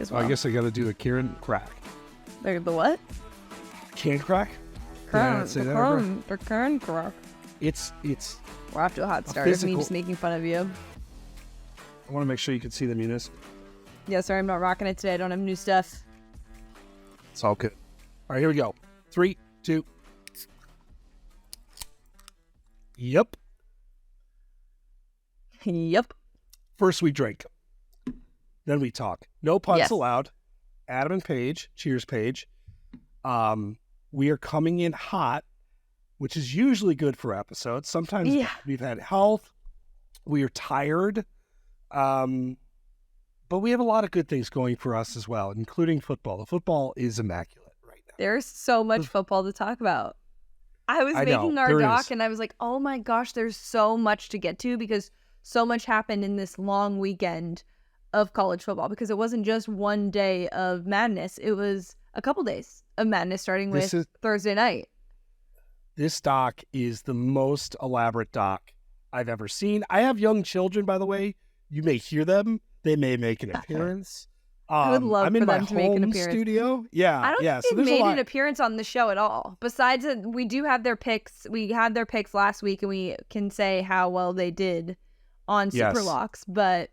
as well. I guess I got to do a Karen crack. The what? Can crack? Karen crack. It's. We're off to a hot start. Me physical... just making fun of you. I want to make sure you can see the munis. Yeah, sorry, I'm not rocking it today. I don't have new stuff. It's all good. All right, here we go. 3, 2. Yep. Yep. First we drink. Then we talk. No puns allowed. Adam and Paige. Cheers, Paige. We are coming in hot, which is usually good for episodes. Sometimes we've had health. We are tired. But we have a lot of good things going for us as well, including football. The football is immaculate right now. There's so much football to talk about. I was making our doc and I was like, oh my gosh, there's so much to get to because so much happened in this long weekend of college football because it wasn't just one day of madness. It was a couple days of madness starting with Thursday night. This doc is the most elaborate doc I've ever seen. I have young children, by the way. You may hear them. They may make an appearance. I would love for them to make an appearance. Studio. Yeah, I don't think they've made an appearance on the show at all. Besides, we do have their picks. We had their picks last week, and we can say how well they did on Super Locks. But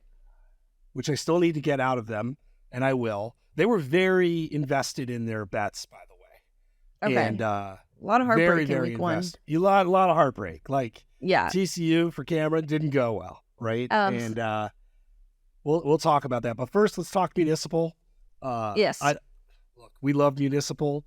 which I still need to get out of them, and I will. They were very invested in their bets, by the way. Okay. And a lot of heartbreak in week one. A lot of heartbreak. Like TCU for Cameron didn't go well, right? And we'll talk about that. But first, let's talk municipal. Yes. Look, we love municipal.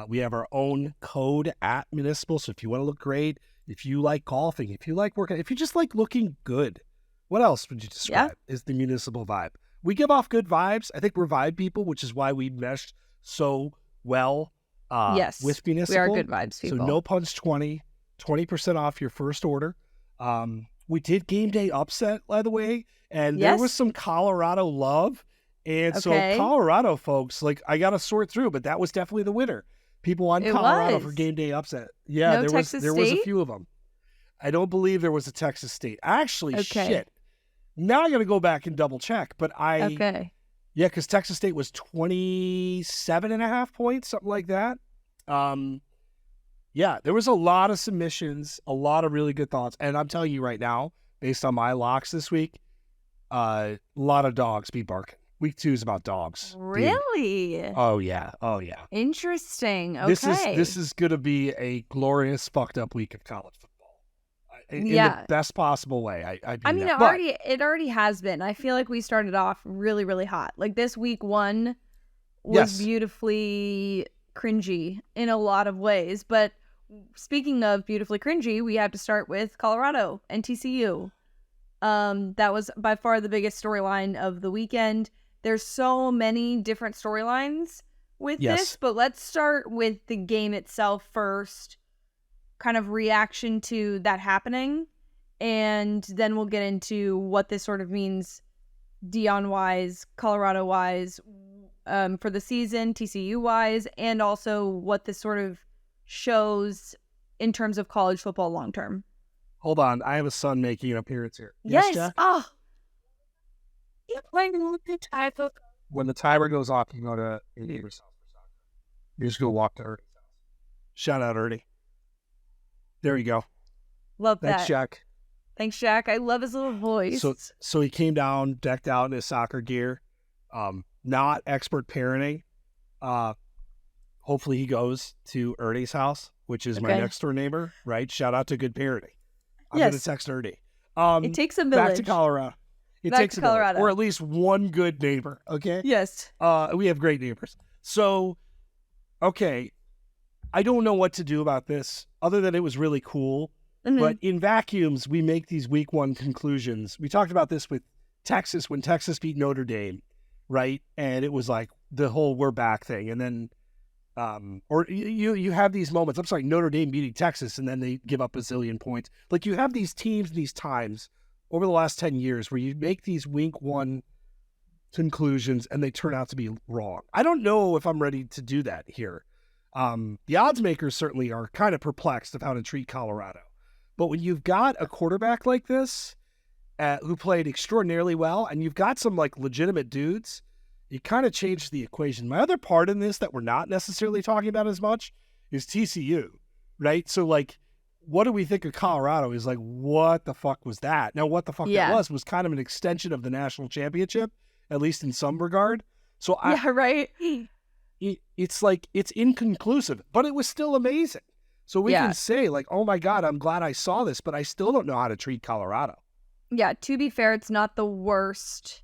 We have our own code at municipal. So if you want to look great, if you like golfing, if you like working, if you just like looking good, what else would you describe is the municipal vibe? We give off good vibes. I think we're vibe people, which is why we meshed so well with municipal. We are good vibes people. So no punch 20% off your first order. We did game day upset, by the way, and there was some Colorado love. And so Colorado folks, like I got to sort through, but that was definitely the winner. People on Colorado for game day upset. Yeah, there was a few of them. I don't believe there was a Texas State. Actually, shit. Now I got to go back and double check, but yeah, because Texas State was 27.5 points, something like that. Yeah, there was a lot of submissions, a lot of really good thoughts. And I'm telling you right now, based on my locks this week, a lot of dogs be barking. Week 2 is about dogs. Really? Dude. Oh, yeah. Interesting. Okay. This is going to be a glorious, fucked up week of college football. In the best possible way. I mean, it already has been. I feel like we started off really, really hot. Like this week 1 was beautifully cringy in a lot of ways. But speaking of beautifully cringy, we have to start with Colorado and TCU. That was by far the biggest storyline of the weekend. There's so many different storylines with this, but let's start with the game itself first. Kind of reaction to that happening, and then we'll get into what this sort of means Deion-wise, Colorado-wise, for the season, TCU-wise, and also what this sort of shows in terms of college football long-term. Hold on. I have a son making an appearance here. Yes. Jack? Oh. You're playing with the type of... When the timer goes off, you go to your neighbor's house for soccer. You just go walk to Ernie's house. Shout out, Ernie. There you go. Love that. Thanks, Jack. Thanks, Jack. I love his little voice. So he came down, decked out in his soccer gear. Not expert parenting. Hopefully he goes to Ernie's house, which is my next door neighbor, right? Shout out to good parenting. I'm going to text Ernie. It takes a village. Back to Colorado. It takes a village. Or at least one good neighbor, okay? Yes. We have great neighbors. So, okay. I don't know what to do about this other than it was really cool. Mm-hmm. But in vacuums, we make these week 1 conclusions. We talked about this with Texas when Texas beat Notre Dame, right? And it was like the whole we're back thing. And then, or you have these moments. I'm sorry, Notre Dame beating Texas and then they give up a zillion points. Like you have these teams, these times over the last 10 years where you make these week 1 conclusions and they turn out to be wrong. I don't know if I'm ready to do that here. The odds makers certainly are kind of perplexed of how to treat Colorado. But when you've got a quarterback like this who played extraordinarily well and you've got some like legitimate dudes it kind of changed the equation. My other part in this that we're not necessarily talking about as much is TCU, right? So, like, what do we think of Colorado is like, what the fuck was that? Now, what the fuck that was kind of an extension of the national championship, at least in some regard. So, right. It's like, it's inconclusive, but it was still amazing. So we can say, like, oh my God, I'm glad I saw this, but I still don't know how to treat Colorado. Yeah, to be fair, it's not the worst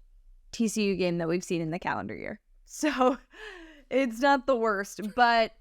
TCU game that we've seen in the calendar year. So it's not the worst, but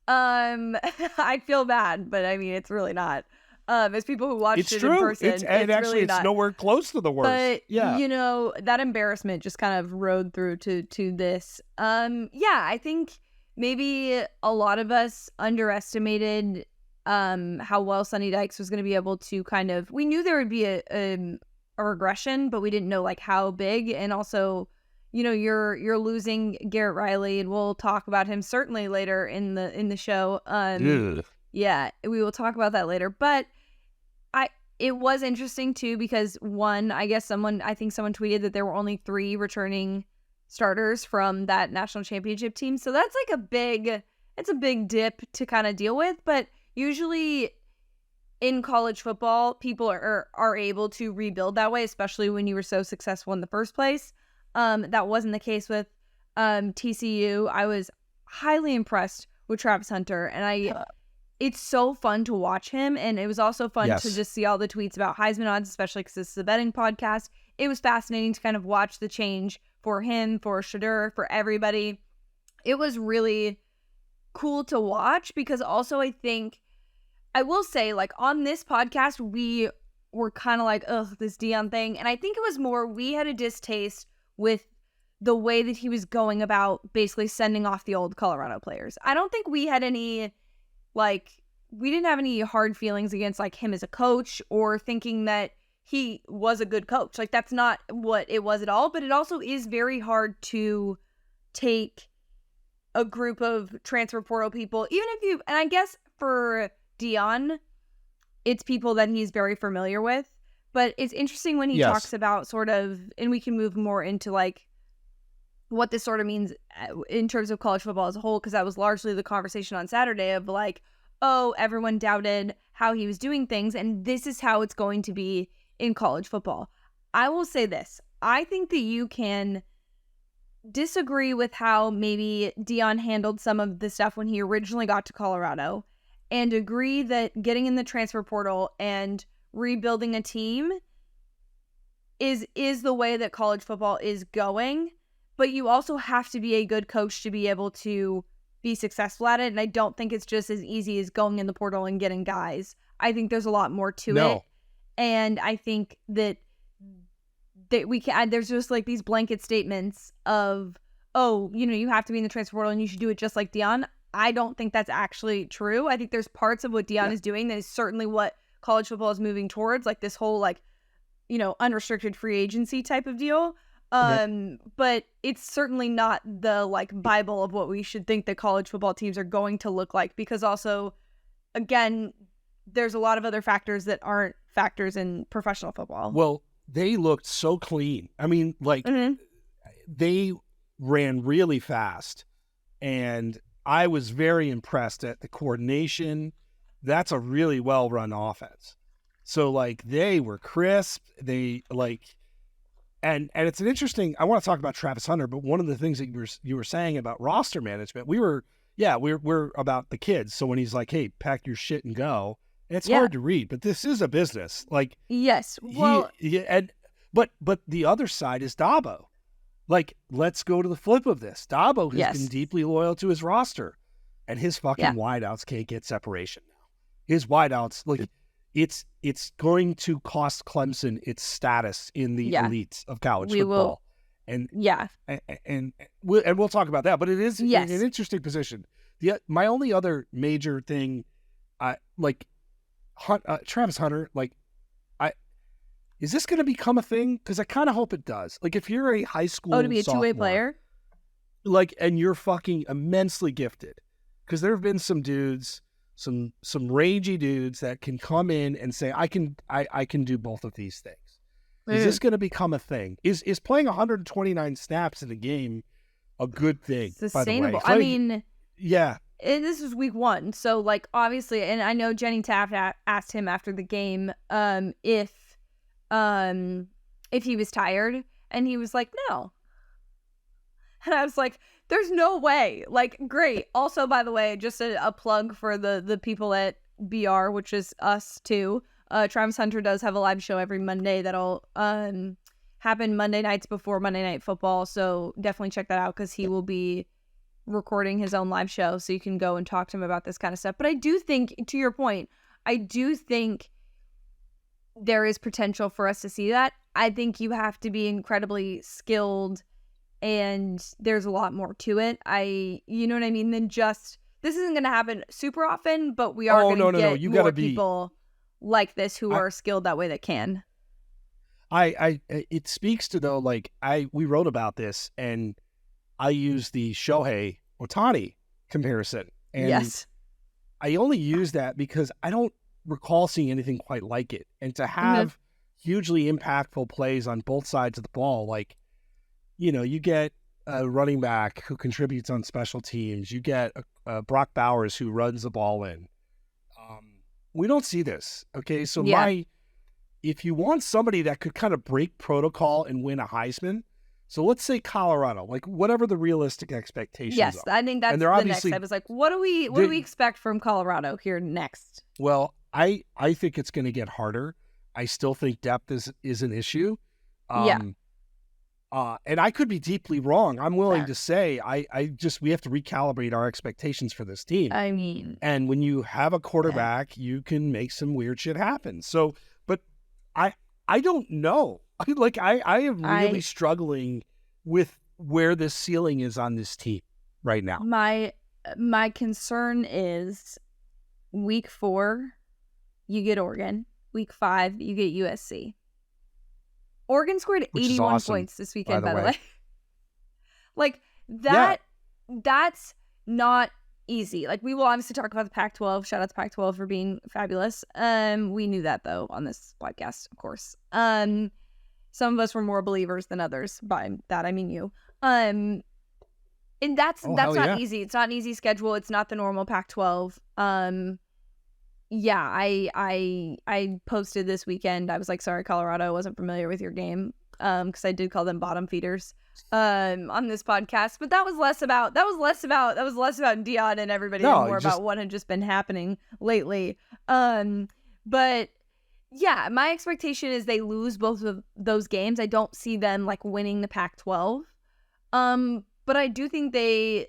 I feel bad, but I mean, it's really not. As people who watched it in person, it's actually really not. Nowhere close to the worst. But, you know, that embarrassment just kind of rode through to this. I think maybe a lot of us underestimated how well Sonny Dykes was going to be able to kind of, we knew there would be a regression, but we didn't know like how big. And also, you know, you're losing Garrett Riley, and we'll talk about him certainly later in the show. Yeah, we will talk about that later. But it was interesting too, because one, I think someone tweeted that there were only 3 returning starters from that national championship team. So that's like it's a big dip to kind of deal with. But usually in college football, people are able to rebuild that way, especially when you were so successful in the first place. That wasn't the case with TCU. I was highly impressed with Travis Hunter, and it's so fun to watch him. And it was also fun to just see all the tweets about Heisman odds, especially because this is a betting podcast. It was fascinating to kind of watch the change for him, for Shedeur, for everybody. It was really cool to watch, because also I will say, like, on this podcast, we were kind of like, ugh, this Deion thing. And I think it was more, we had a distaste with the way that he was going about basically sending off the old Colorado players. I don't think we had any, like, we didn't have any hard feelings against, like, him as a coach or thinking that he was a good coach. Like, that's not what it was at all. But it also is very hard to take a group of transfer portal people, even if you, and I guess for Deion, it's people that he's very familiar with. But it's interesting when he talks about sort of, and we can move more into like what this sort of means in terms of college football as a whole, because that was largely the conversation on Saturday of like, oh, everyone doubted how he was doing things, and this is how it's going to be in college football. I will say this. I think that you can disagree with how maybe Deion handled some of the stuff when he originally got to Colorado, and agree that getting in the transfer portal and rebuilding a team is the way that college football is going. But you also have to be a good coach to be able to be successful at it. And I don't think it's just as easy as going in the portal and getting guys. I think there's a lot more to it. And I think that we can, there's just like these blanket statements of, oh, you know, you have to be in the transfer portal and you should do it just like Deion. I don't think that's actually true. I think there's parts of what Deion is doing that is certainly what college football is moving towards, like this whole, like, you know, unrestricted free agency type of deal. But it's certainly not the like Bible of what we should think that college football teams are going to look like, because also, again, there's a lot of other factors that aren't factors in professional football. Well, they looked so clean. I mean, like, they ran really fast, and I was very impressed at the coordination. That's a really well-run offense. So, like, they were crisp. They, like, and it's an interesting, I want to talk about Travis Hunter, but one of the things that you were saying about roster management, we're about the kids. So when he's like, hey, pack your shit and go, it's hard to read, but this is a business. Like, yes. Well, but the other side is Dabo. Like, let's go to the flip of this. Dabo has been deeply loyal to his roster, and his fucking wideouts can't get separation now. His wideouts, like, it's going to cost Clemson its status in the elites of college football. And we'll talk about that, but it is an interesting position. My only other major thing, Travis Hunter, like, is this going to become a thing? Because I kind of hope it does. Like, if you're a high school to be a two-way player, like, and you're fucking immensely gifted, because there have been some dudes, some rangy dudes that can come in and say, I can do both of these things. Is this going to become a thing? Is playing 129 snaps in a game a good thing. Sustainable. By the way. I mean, yeah. And this is week 1, so like obviously, and I know Jenny Taft asked him after the game if he was tired, and he was like, no. And I was like, there's no way. Like, great. Also, by the way, just a plug for the people at BR, which is us too. Travis Hunter does have a live show every Monday that'll happen Monday nights before Monday Night Football, so definitely check that out because he will be recording his own live show, so you can go and talk to him about this kind of stuff. But I do think, to your point, I do think there is potential for us to see that. I think you have to be incredibly skilled, and there's a lot more to it. You know what I mean, than just, this isn't going to happen super often, but we are going to get more people like this who are skilled that way that can. It speaks to, though, like, we wrote about this, and I use the Shohei Ohtani comparison. And yes. I only use that because I don't recall seeing anything quite like it. And to have hugely impactful plays on both sides of the ball, like, you know, you get a running back who contributes on special teams. You get Brock Bowers who runs the ball in. We don't see this. Okay, so if you want somebody that could kind of break protocol and win a Heisman, so let's say Colorado, like whatever the realistic expectations are. Yes, I think that's the next. I was like, what do we expect from Colorado here next? Well, I think it's going to get harder. I still think depth is an issue. And I could be deeply wrong. I'm willing to say we have to recalibrate our expectations for this team. I mean, and when you have a quarterback, you can make some weird shit happen. So, but I don't know. I am really struggling with where the ceiling is on this team right now. My concern is week 4, you get Oregon. Week 5, you get USC. Oregon scored 81 points this weekend, by the way. Like, that's not easy. Like, we will obviously talk about the Pac-12. Shout out to Pac-12 for being fabulous. We knew that, though, on this podcast, of course. Some of us were more believers than others. By that, I mean you. And that's not easy. It's not an easy schedule. It's not the normal Pac-12. I posted this weekend. I was like, sorry, Colorado, I wasn't familiar with your game. Because I did call them bottom feeders on this podcast. But that was less about Deion and everybody, and more about what had just been happening lately. But yeah, my expectation is they lose both of those games. I don't see them like winning the Pac-12. But I do think they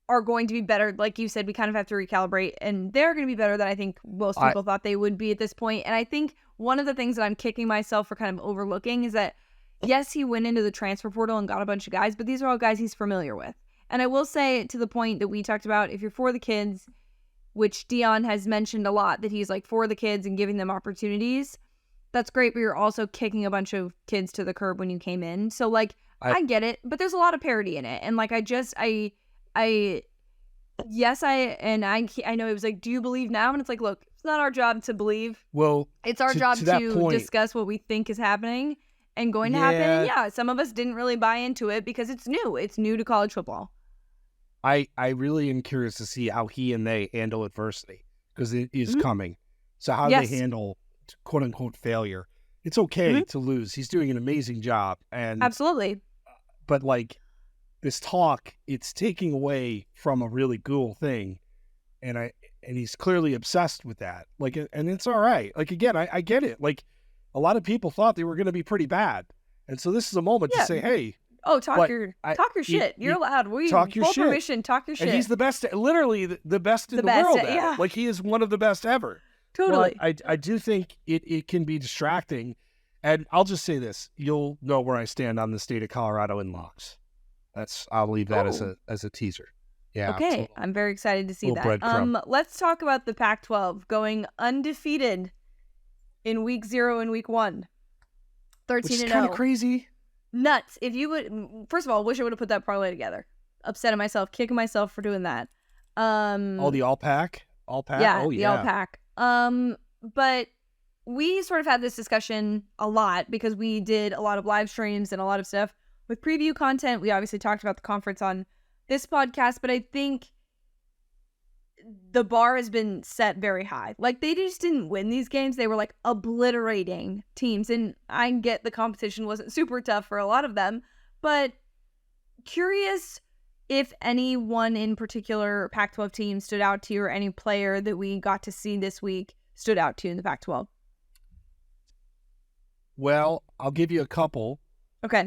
are going to be better. Like you said, we kind of have to recalibrate, and they're going to be better than I think most people thought they would be at this point. And I think one of the things that I'm kicking myself for kind of overlooking is that, yes, he went into the transfer portal and got a bunch of guys, but these are all guys he's familiar with. And I will say, to the point that we talked about, if you're for the kids, which Deion has mentioned a lot, that he's like for the kids and giving them opportunities, that's great, but you're also kicking a bunch of kids to the curb when you came in. So like, I get it, but there's a lot of parity in it. And like, I know it was like, do you believe now? And it's like, look, it's not our job to believe. Well, it's our job to discuss what we think is happening and going to happen. And yeah, some of us didn't really buy into it because it's new. It's new to college football. I really am curious to see how he and they handle adversity, because it is coming. So how they handle quote unquote failure. It's okay to lose. He's doing an amazing job. And absolutely. But like this talk, it's taking away from a really cool thing. And he's clearly obsessed with that. Like, and it's all right. Like, again, I get it. Like, a lot of people thought they were going to be pretty bad. And so this is a moment to say, hey, talk your shit. You're allowed. Talk your shit. Permission. Talk your shit. And he's the best, literally the best in the world at it. Like, he is one of the best ever. Totally. Well, I do think it can be distracting. And I'll just say this. You'll know where I stand on the state of Colorado in locks. I'll leave that as a teaser. Yeah. Okay. I'm very excited to see that. Let's talk about the Pac-12 going undefeated in week 0 and week 1. 13-0. Which is kind of crazy. Nuts. If you would, first of all, wish I would have put that parlay together. Upset at myself, kicking myself for doing that. The all-pack? Yeah, the all-pack. But we sort of had this discussion a lot because we did a lot of live streams and a lot of stuff with preview content. We obviously talked about the conference on this podcast, but I think the bar has been set very high. Like, they just didn't win these games. They were like obliterating teams. And I get the competition wasn't super tough for a lot of them, but curious if anyone in particular Pac-12 team stood out to you, or any player that we got to see this week stood out to you in the Pac-12. Well, I'll give you a couple. Okay.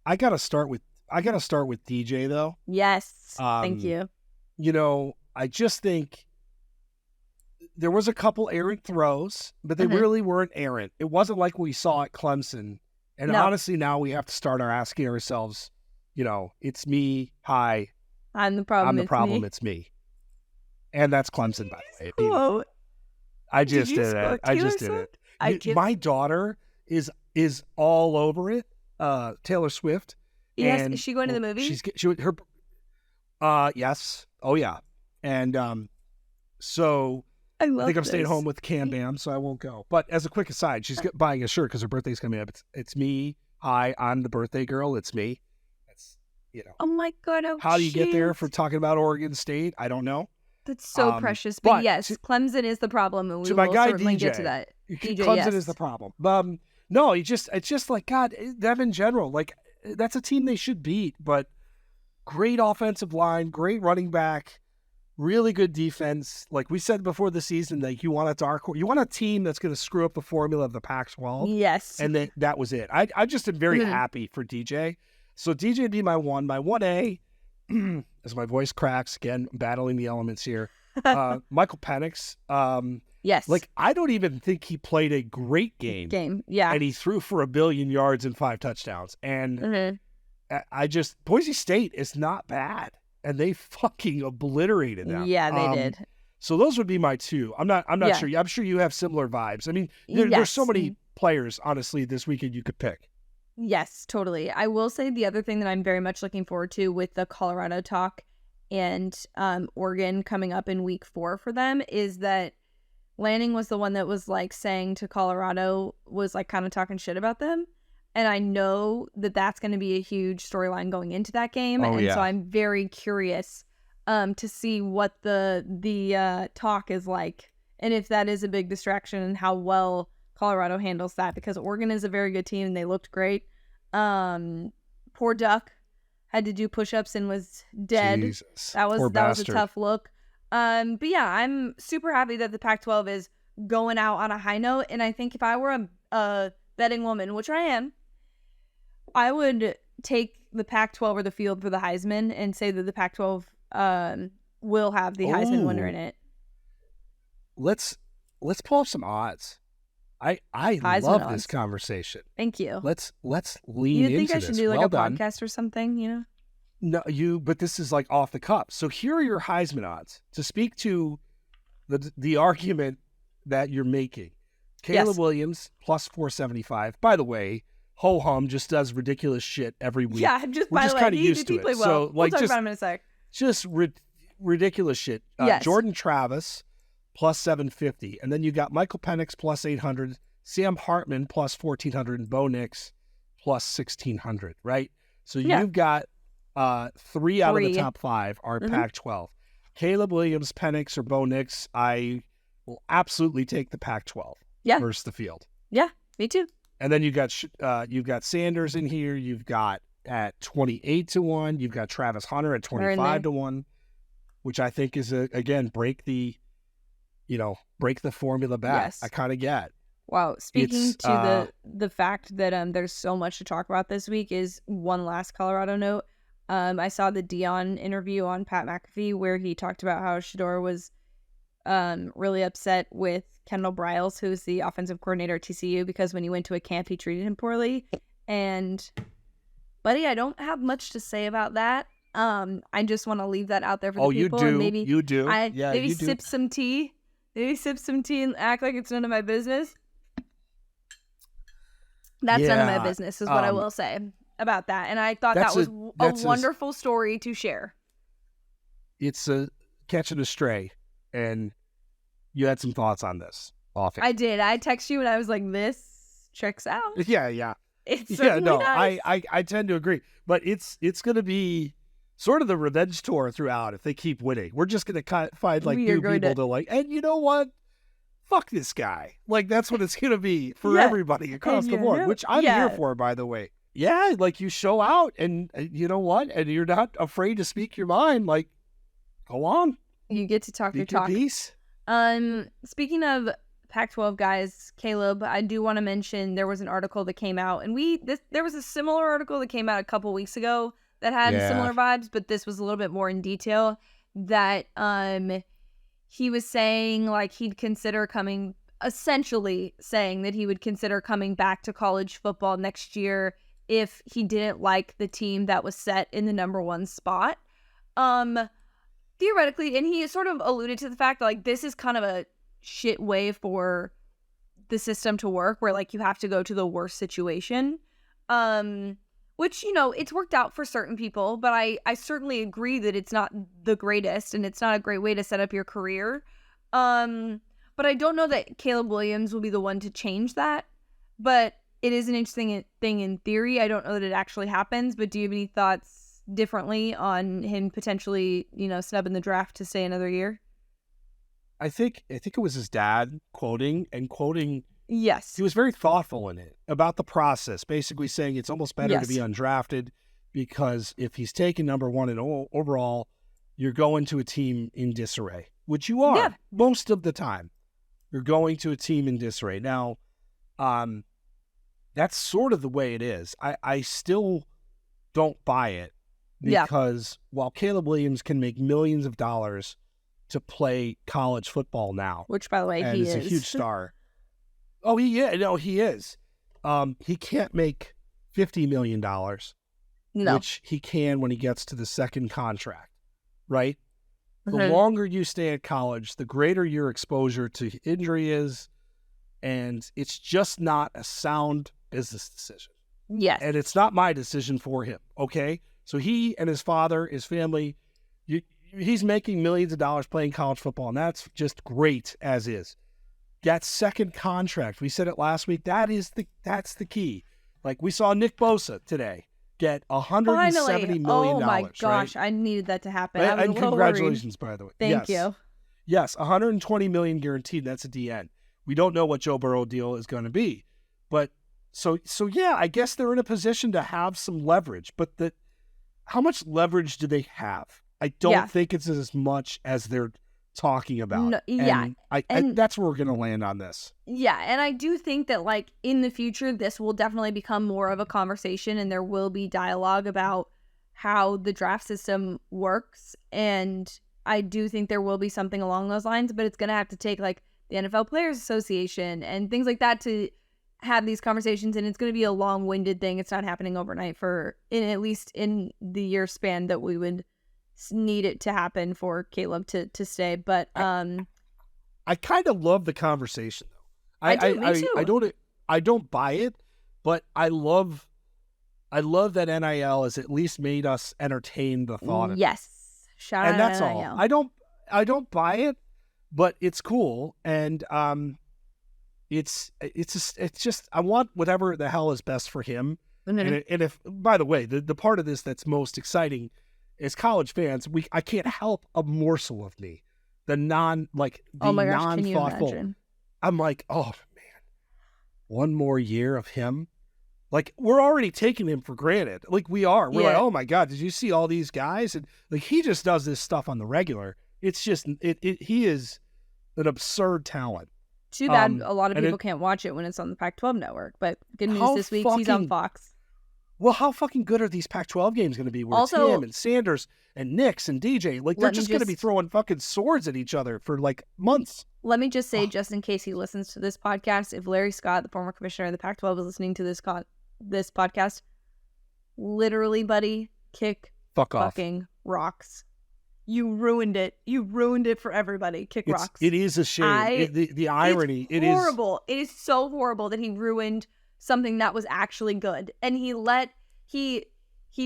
I gotta start with DJ though. Yes. Thank you. You know, I just think there was a couple errant throws, but they really weren't errant. It wasn't like we saw at Clemson. And honestly, now we have to start asking ourselves, you know, it's me. Hi. I'm the problem. It's me. And that's Clemson, by the way. Quote. I just did it. I just did it. My daughter is all over it. Taylor Swift. Yes. Is she going to the movie? Yes. Oh yeah. And so I think I'm staying home with Cam Bam, so I won't go. But as a quick aside, she's buying a shirt because her birthday's coming up. It's me. Hi, I'm the birthday girl. It's me. That's, you know. Oh my God. Oh, how do you get there for talking about Oregon State? I don't know. That's so precious. But yes, Clemson is the problem, and we will certainly get to that. Clemson is the problem. No, it's just like, God, them in general, like, that's a team they should beat. But great offensive line, great running back, really good defense. Like we said before the season, like you want a team that's going to screw up the formula of the Pac-12. Yes. And then that was it. I just am very happy for DJ. So DJ would be my 1. My 1A, as my voice cracks, again, battling the elements here. Michael Penix. Yes. Like, I don't even think he played a great game. Yeah. And he threw for 1 billion yards and 5 touchdowns. And Boise State is not bad. And they fucking obliterated them. Yeah, they did. So those would be my 2. I'm not sure. I'm sure you have similar vibes. I mean, there's so many players, honestly, this weekend you could pick. Yes, totally. I will say the other thing that I'm very much looking forward to with the Colorado talk and Oregon coming up in week 4 for them is that Lanning was the one that was like saying to Colorado, was like kind of talking shit about them. And I know that that's going to be a huge storyline going into that game. So I'm very curious to see what the talk is like, and if that is a big distraction, and how well Colorado handles that, because Oregon is a very good team and they looked great. Poor Duck had to do push-ups and was dead. Jesus. That was a tough look. But yeah, I'm super happy that the Pac-12 is going out on a high note. And I think if I were a betting woman, which I am, I would take the Pac-12 or the field for the Heisman and say that the Pac-12 will have the Heisman winner in it. Let's pull up some odds. I love this conversation. Thank you. Let's lean into this. You think I should do like a podcast or something, you know? No, but this is like off the cuff. So here are your Heisman odds to speak to the argument that you're making. Caleb Williams plus 475. By the way, ho hum just does ridiculous shit every week. Yeah, we're just kind of used to it. Well. So we'll talk about him in a sec. Just ridiculous shit. Jordan Travis plus 750, and then you got Michael Penix plus 800, Sam Hartman plus 1400, and Bo Nix plus 1600. Right. So you've got 3 out of the top 5 are Pac-12. Caleb Williams, Penix, or Bo Nix. I will absolutely take the Pac-12 versus the field. Yeah, me too. And then you've got Sanders in here. You've got at 28-1. You've got Travis Hunter at 25-1, which I think is again break the formula back. Yes. I kind of get. Wow. Speaking to the fact that there's so much to talk about this week is one last Colorado note. I saw the Dion interview on Pat McAfee where he talked about how Shedeur was really upset with Kendall Briles, who's the offensive coordinator at TCU, because when he went to a camp, he treated him poorly. And, buddy, I don't have much to say about that. I just want to leave that out there for the people. You do. And maybe you do. Maybe sip some tea. Maybe sip some tea and act like it's none of my business. That's none of my business, is what I will say about that. And I thought that was a wonderful story to share. It's a catching a stray, and you had some thoughts on this. I did. I texted you and I was like, this checks out. Yeah. It certainly does. I tend to agree. But it's going to be sort of the revenge tour throughout if they keep winning. We're just going to find like new people to like, and you know what? Fuck this guy. Like, that's what it's going to be for everybody across the board, which I'm here for, by the way. Yeah, like you show out and you know what? And you're not afraid to speak your mind. Like, go on. You get to talk your talk. Piece. Speaking of Pac-12 guys, Caleb, I do want to mention there was an article that came out, and there was a similar article that came out a couple weeks ago that had similar vibes, but this was a little bit more in detail. That he was saying like he'd consider essentially saying that he would consider coming back to college football next year if he didn't like the team that was set in the number 1 spot. Theoretically, and he sort of alluded to the fact that like this is kind of a shit way for the system to work, where like you have to go to the worst situation, which, you know, it's worked out for certain people, but I certainly agree that it's not the greatest and it's not a great way to set up your career. But I don't know that Caleb Williams will be the one to change that, but it is an interesting thing in theory. I don't know that it actually happens, but do you have any thoughts differently on him potentially, you know, snubbing the draft to stay another year? I think it was his dad quoting. Yes. He was very thoughtful in it about the process, basically saying it's almost better to be undrafted because if he's taken number 1 in overall, you're going to a team in disarray, which you are most of the time. You're going to a team in disarray. Now, that's sort of the way it is. I still don't buy it because while Caleb Williams can make millions of dollars to play college football now, which by the way he is a huge star. Oh, he is. He can't make $50 million, which he can when he gets to the second contract, right? The longer you stay at college, the greater your exposure to injury is, and it's just not a sound business decision. Yes. And it's not my decision for him, okay? So he and his father, his family, he's making millions of dollars playing college football, and that's just great as is. That second contract, we said it last week, that's the key. Like we saw Nick Bosa today get $170 million. Oh my gosh, right? I needed that to happen. And congratulations, by the way. Thank you. Yes, $120 million guaranteed. That's a DN. We don't know what Joe Burrow deal is going to be, but so yeah, I guess they're in a position to have some leverage. But how much leverage do they have? I don't think it's as much as they're talking about. No, and that's where we're going to land on this. Yeah, and I do think that like in the future, this will definitely become more of a conversation, and there will be dialogue about how the draft system works. And I do think there will be something along those lines, but it's going to have to take like the NFL Players Association and things like that to have these conversations, and it's going to be a long-winded thing. It's not happening overnight at least in the year span that we would need it to happen for Caleb to stay. But I kind of love the conversation though. Me too. I don't buy it, but I love that NIL has at least made us entertain the thought of it. Yes. Shout out and that's NIL. all. I don't buy it, but it's cool, and it's just I want whatever the hell is best for him. Mm-hmm. And if, by the way, the part of this that's most exciting as college fans, I can't help a morsel of me, the non-thoughtful. I'm like, oh man, one more year of him. Like, we're already taking him for granted. Like, we are. We're like, oh my God, did you see all these guys? And like, he just does this stuff on the regular. It's just, he is an absurd talent. Too bad a lot of people can't watch it when it's on the Pac-12 network. But good news this week, he's on Fox. Well, how fucking good are these Pac-12 games going to be? Where also, it's him and Sanders and Nix and DJ. Like, they're just going to be throwing fucking swords at each other for like months. Let me just say, just in case he listens to this podcast, if Larry Scott, the former commissioner of the Pac-12, is listening to this podcast, literally, buddy, kick fucking rocks. You ruined it. You ruined it for everybody. Kick rocks. It is a shame. The irony. It's horrible. It is so horrible that he ruined something that was actually good. And he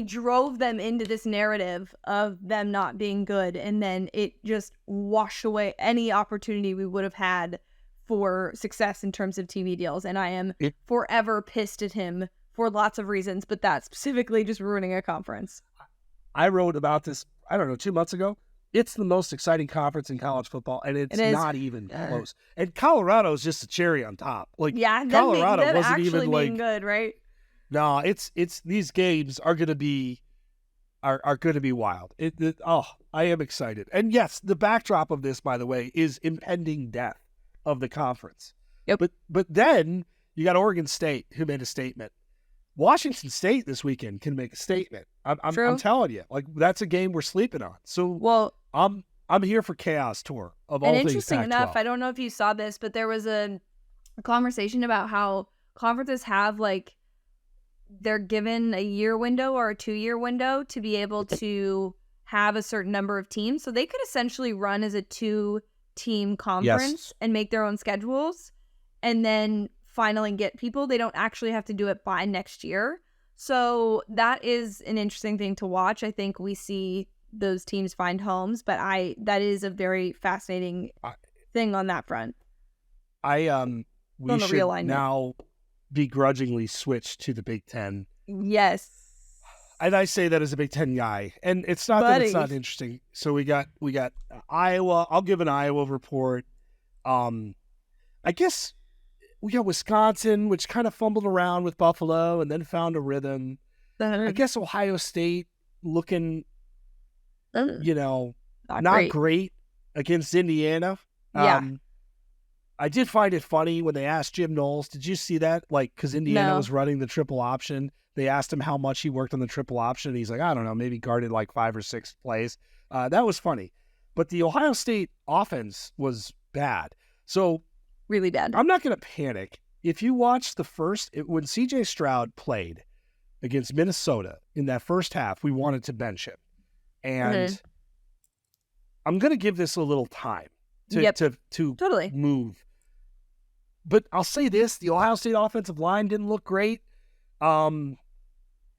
drove them into this narrative of them not being good. And then it just washed away any opportunity we would have had for success in terms of TV deals. And I am forever pissed at him for lots of reasons, but that specifically just ruining a conference. I wrote about this, I don't know, 2 months ago. It's the most exciting conference in college football, and it's not even close. And Colorado is just a cherry on top. Like, Colorado them wasn't even like good, right? No, it's these games are going to be going to be wild. I am excited. And yes, the backdrop of this, by the way, is impending death of the conference. Yep. But then you got Oregon State, who made a statement. Washington State this weekend can make a statement. I'm telling you, like, that's a game we're sleeping on. So I'm here for chaos tour of all things. And interesting Pac-12. enough, I don't know if you saw this, but there was a conversation about how conferences have, like, they're given a year window or a 2-year window to be able to have a certain number of teams. So they could essentially run as a 2-team conference and make their own schedules and then finally get people. They don't actually have to do it by next year. So that is an interesting thing to watch. I think we see those teams find homes, but that is a very fascinating thing on that front. We should now begrudgingly switch to the Big Ten. Yes. And I say that as a Big Ten guy. And it's not that it's not interesting. So we got Iowa. I'll give an Iowa report. I guess we got Wisconsin, which kind of fumbled around with Buffalo and then found a rhythm. I guess Ohio State looking, not great against Indiana. Yeah. I did find it funny when they asked Jim Knowles. Did you see that? Like, because Indiana was running the triple option. They asked him how much he worked on the triple option. And he's like, I don't know, maybe guarded like 5 or 6 plays. That was funny. But the Ohio State offense was bad. So really bad. I'm not going to panic. If you watch when CJ Stroud played against Minnesota in that first half, we wanted to bench him. And I'm going to give this a little time to totally move. But I'll say this, the Ohio State offensive line didn't look great. And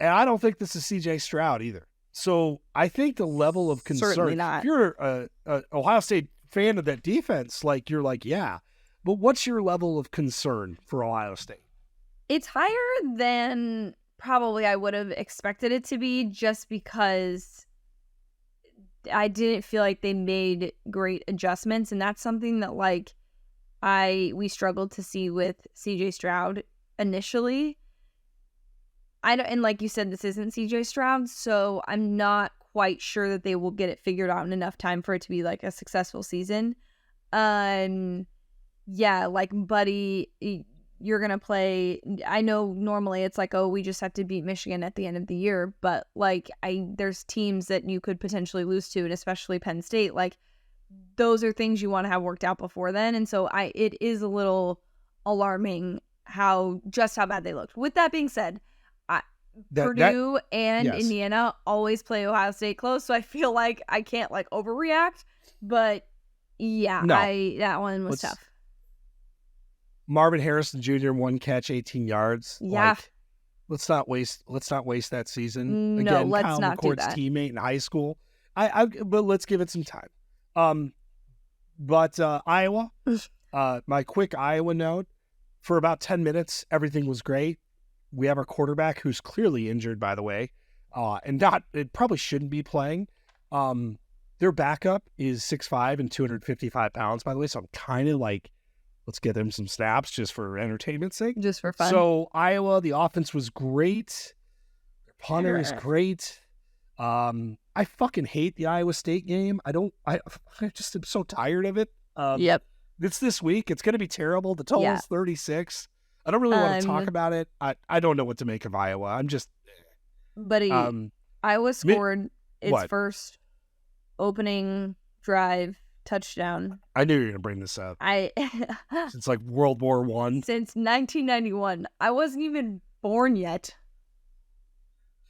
I don't think this is CJ Stroud either. So I think the level of concern, certainly not. If you're a Ohio State fan of that defense, like, you're like, yeah. But what's your level of concern for Ohio State? It's higher than probably I would have expected it to be, just because I didn't feel like they made great adjustments. And that's something that, like, we struggled to see with CJ Stroud initially. And like you said, this isn't CJ Stroud, so I'm not quite sure that they will get it figured out in enough time for it to be like a successful season. Yeah, like, buddy, you're going to play. I know normally it's like, oh, we just have to beat Michigan at the end of the year. But, like, there's teams that you could potentially lose to, and especially Penn State. Like, those are things you want to have worked out before then. And so it is a little alarming how bad they looked. With that being said, Purdue and Indiana always play Ohio State close. So I feel like I can't, like, overreact. But, yeah, that one was tough. Marvin Harrison Jr. 1 catch, 18 yards. Yeah. Like, let's not waste that season. No, Again, let's Kyle not McCord's do that. teammate in high school. But let's give it some time. But Iowa, my quick Iowa note, for about 10 minutes, everything was great. We have our quarterback, who's clearly injured, by the way, and it probably shouldn't be playing. Their backup is 6'5" and 255 pounds, by the way. So I'm kind of like, let's get them some snaps just for entertainment's sake. Just for fun. So Iowa, the offense was great. Their punter is great. I fucking hate the Iowa State game. I just am so tired of it. Yep. It's this week. It's going to be terrible. The total is 36. I don't really want to talk about it. I don't know what to make of Iowa. I'm just... Buddy, Iowa scored its first opening drive touchdown. I knew you were going to bring this up. Since like World War I. Since 1991. I wasn't even born yet.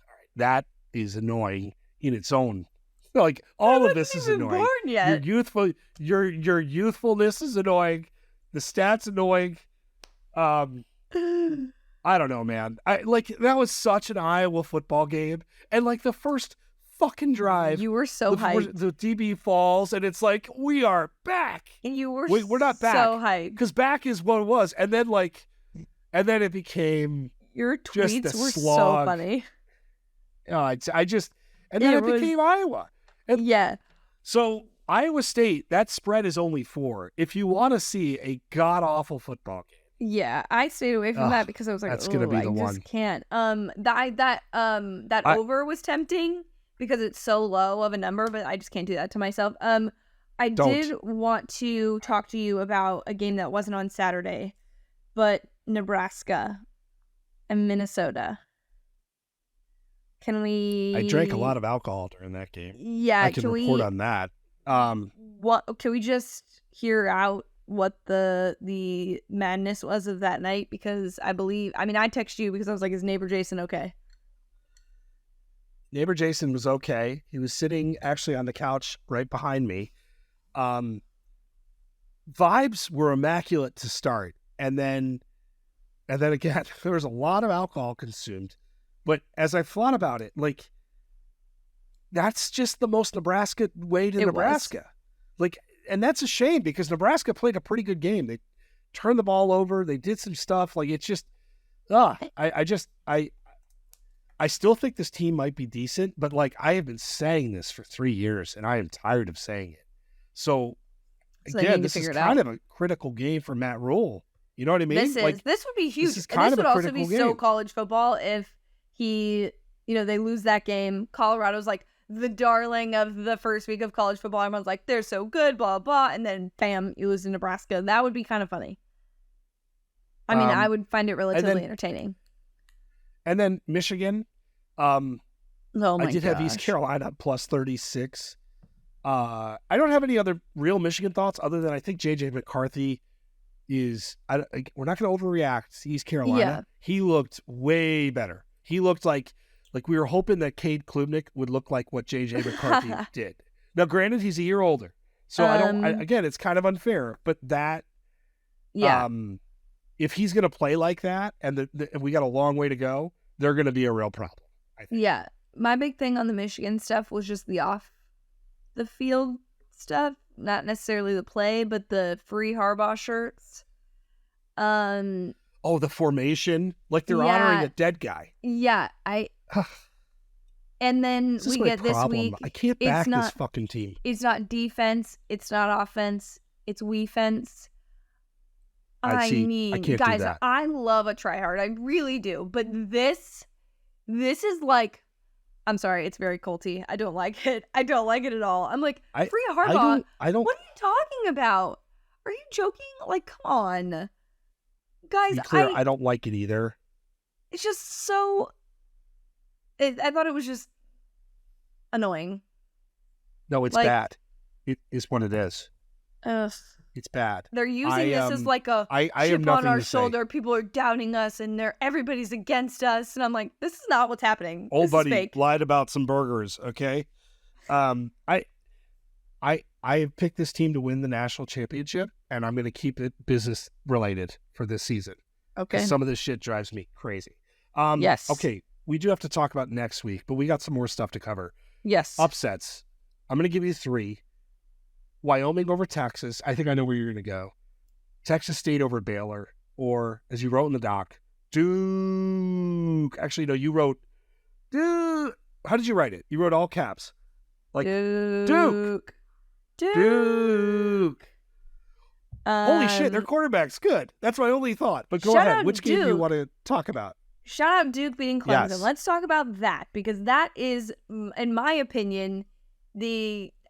All right. That is annoying in its own. Like, all of this is annoying. Born yet. Your youthfulness is annoying. The stats annoying. I don't know, man. That was such an Iowa football game, and like the first fucking drive, you were so hyped. The DB falls, and it's like, we are back. And you were we're not back. So hyped Because back is what it was, and then it became Your Just tweets the were so slog. funny. And then it became Iowa. And yeah. So Iowa State, that spread is only 4. If you want to see a god-awful football game. Yeah, I stayed away from that because I was like, that's gonna be the one. I just can't. That over was tempting because it's so low of a number, but I just can't do that to myself. I did want to talk to you about a game that wasn't on Saturday, but Nebraska and Minnesota. Can we? I drank a lot of alcohol during that game. Yeah, I can report on that. What can we just hear out what the madness was of that night? Because I texted you because I was like, is neighbor Jason okay? Neighbor Jason was okay. He was sitting actually on the couch right behind me. Vibes were immaculate to start, and then again there was a lot of alcohol consumed. But as I thought about it, like, that's just the most Nebraska way to Nebraska. Like, and that's a shame because Nebraska played a pretty good game. They turned the ball over. They did some stuff. Like, it's just, I still think this team might be decent, but like, I have been saying this for 3 years and I am tired of saying it. So again, this is kind of a critical game for Matt Rule. You know what I mean? This would be huge. This would also be so college football if they lose that game. Colorado's like the darling of the first week of college football. Everyone's like, they're so good, blah, blah. And then, bam, you lose to Nebraska. That would be kind of funny. I mean, I would find it relatively entertaining. And then Michigan. I did have East Carolina plus 36. I don't have any other real Michigan thoughts other than I think J.J. McCarthy is, we're not going to overreact to East Carolina. Yeah. He looked way better. He looked like we were hoping that Cade Klubnik would look like what J.J. McCarthy did. Now, granted, he's a year older. So again, it's kind of unfair, but that, if he's going to play like that and we got a long way to go, they're going to be a real problem, I think. Yeah. My big thing on the Michigan stuff was just the off the field stuff, not necessarily the play, but the free Harbaugh shirts. Oh, the formation, like they're honoring a dead guy. Yeah, and then we get this week. I can't back this fucking team. It's not defense. It's not offense. It's we-fence. I can't guys, do that. I love a tryhard. I really do. But this is like, I'm sorry, it's very culty. I don't like it. I don't like it at all. I'm like, free Harbaugh. I don't. What are you talking about? Are you joking? Like, come on. Guys, I don't like it either. It's just so... I thought it was just annoying. No, it's bad. It is what it is. It's bad. They're using this as like a chip on our shoulder. People are doubting us and everybody's against us. And I'm like, this is not what's happening. Old buddy lied about some burgers, okay? I have picked this team to win the national championship, and I'm going to keep it business related for this season. Okay. Some of this shit drives me crazy. Yes. Okay, we do have to talk about next week, but we got some more stuff to cover. Yes. Upsets. I'm going to give you 3. Wyoming over Texas. I think I know where you're going to go. Texas State over Baylor. Or, as you wrote in the doc, Duke. Actually, no, you wrote Duke. How did you write it? You wrote all caps. Like, Duke. Holy shit, their quarterback's good. That's my only thought. But go ahead. Which game do you want to talk about? Shout out Duke beating Clemson. Yes. Let's talk about that, because that is, in my opinion,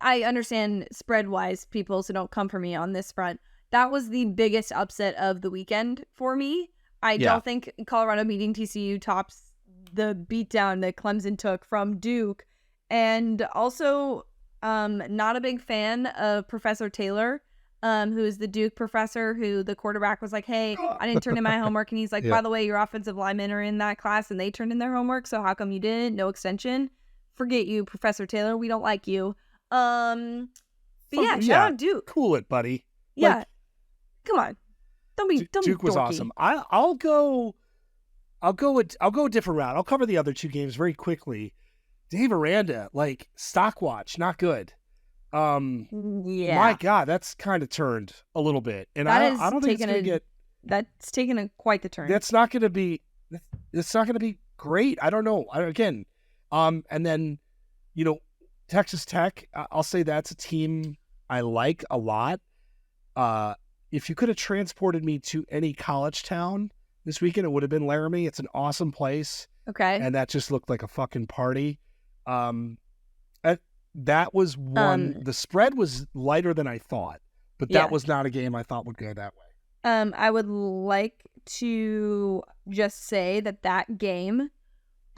I understand spread-wise, people, so don't come for me on this front. That was the biggest upset of the weekend for me. I don't think Colorado beating TCU tops the beatdown that Clemson took from Duke. And also, not a big fan of Professor Taylor, who is the Duke professor, who the quarterback was like, hey, I didn't turn in my homework. And he's like, by the way, your offensive linemen are in that class and they turned in their homework. So how come you didn't? No extension. Forget you, Professor Taylor. We don't like you. But shout out Duke. Cool it, buddy. Yeah. Like, come on. Don't be Duke was awesome. I'll go a different route. I'll cover the other 2 games very quickly. Dave Aranda, like, stock watch, not good. My God, that's kind of turned a little bit. And I don't think it's going to get... That's taken quite the turn. That's not going to be... it's not going to be great. I don't know. Again, and then, Texas Tech, I'll say that's a team I like a lot. If you could have transported me to any college town this weekend, it would have been Laramie. It's an awesome place. Okay. And that just looked like a fucking party. That was one. The spread was lighter than I thought, but that was not a game I thought would go that way. I would like to just say that game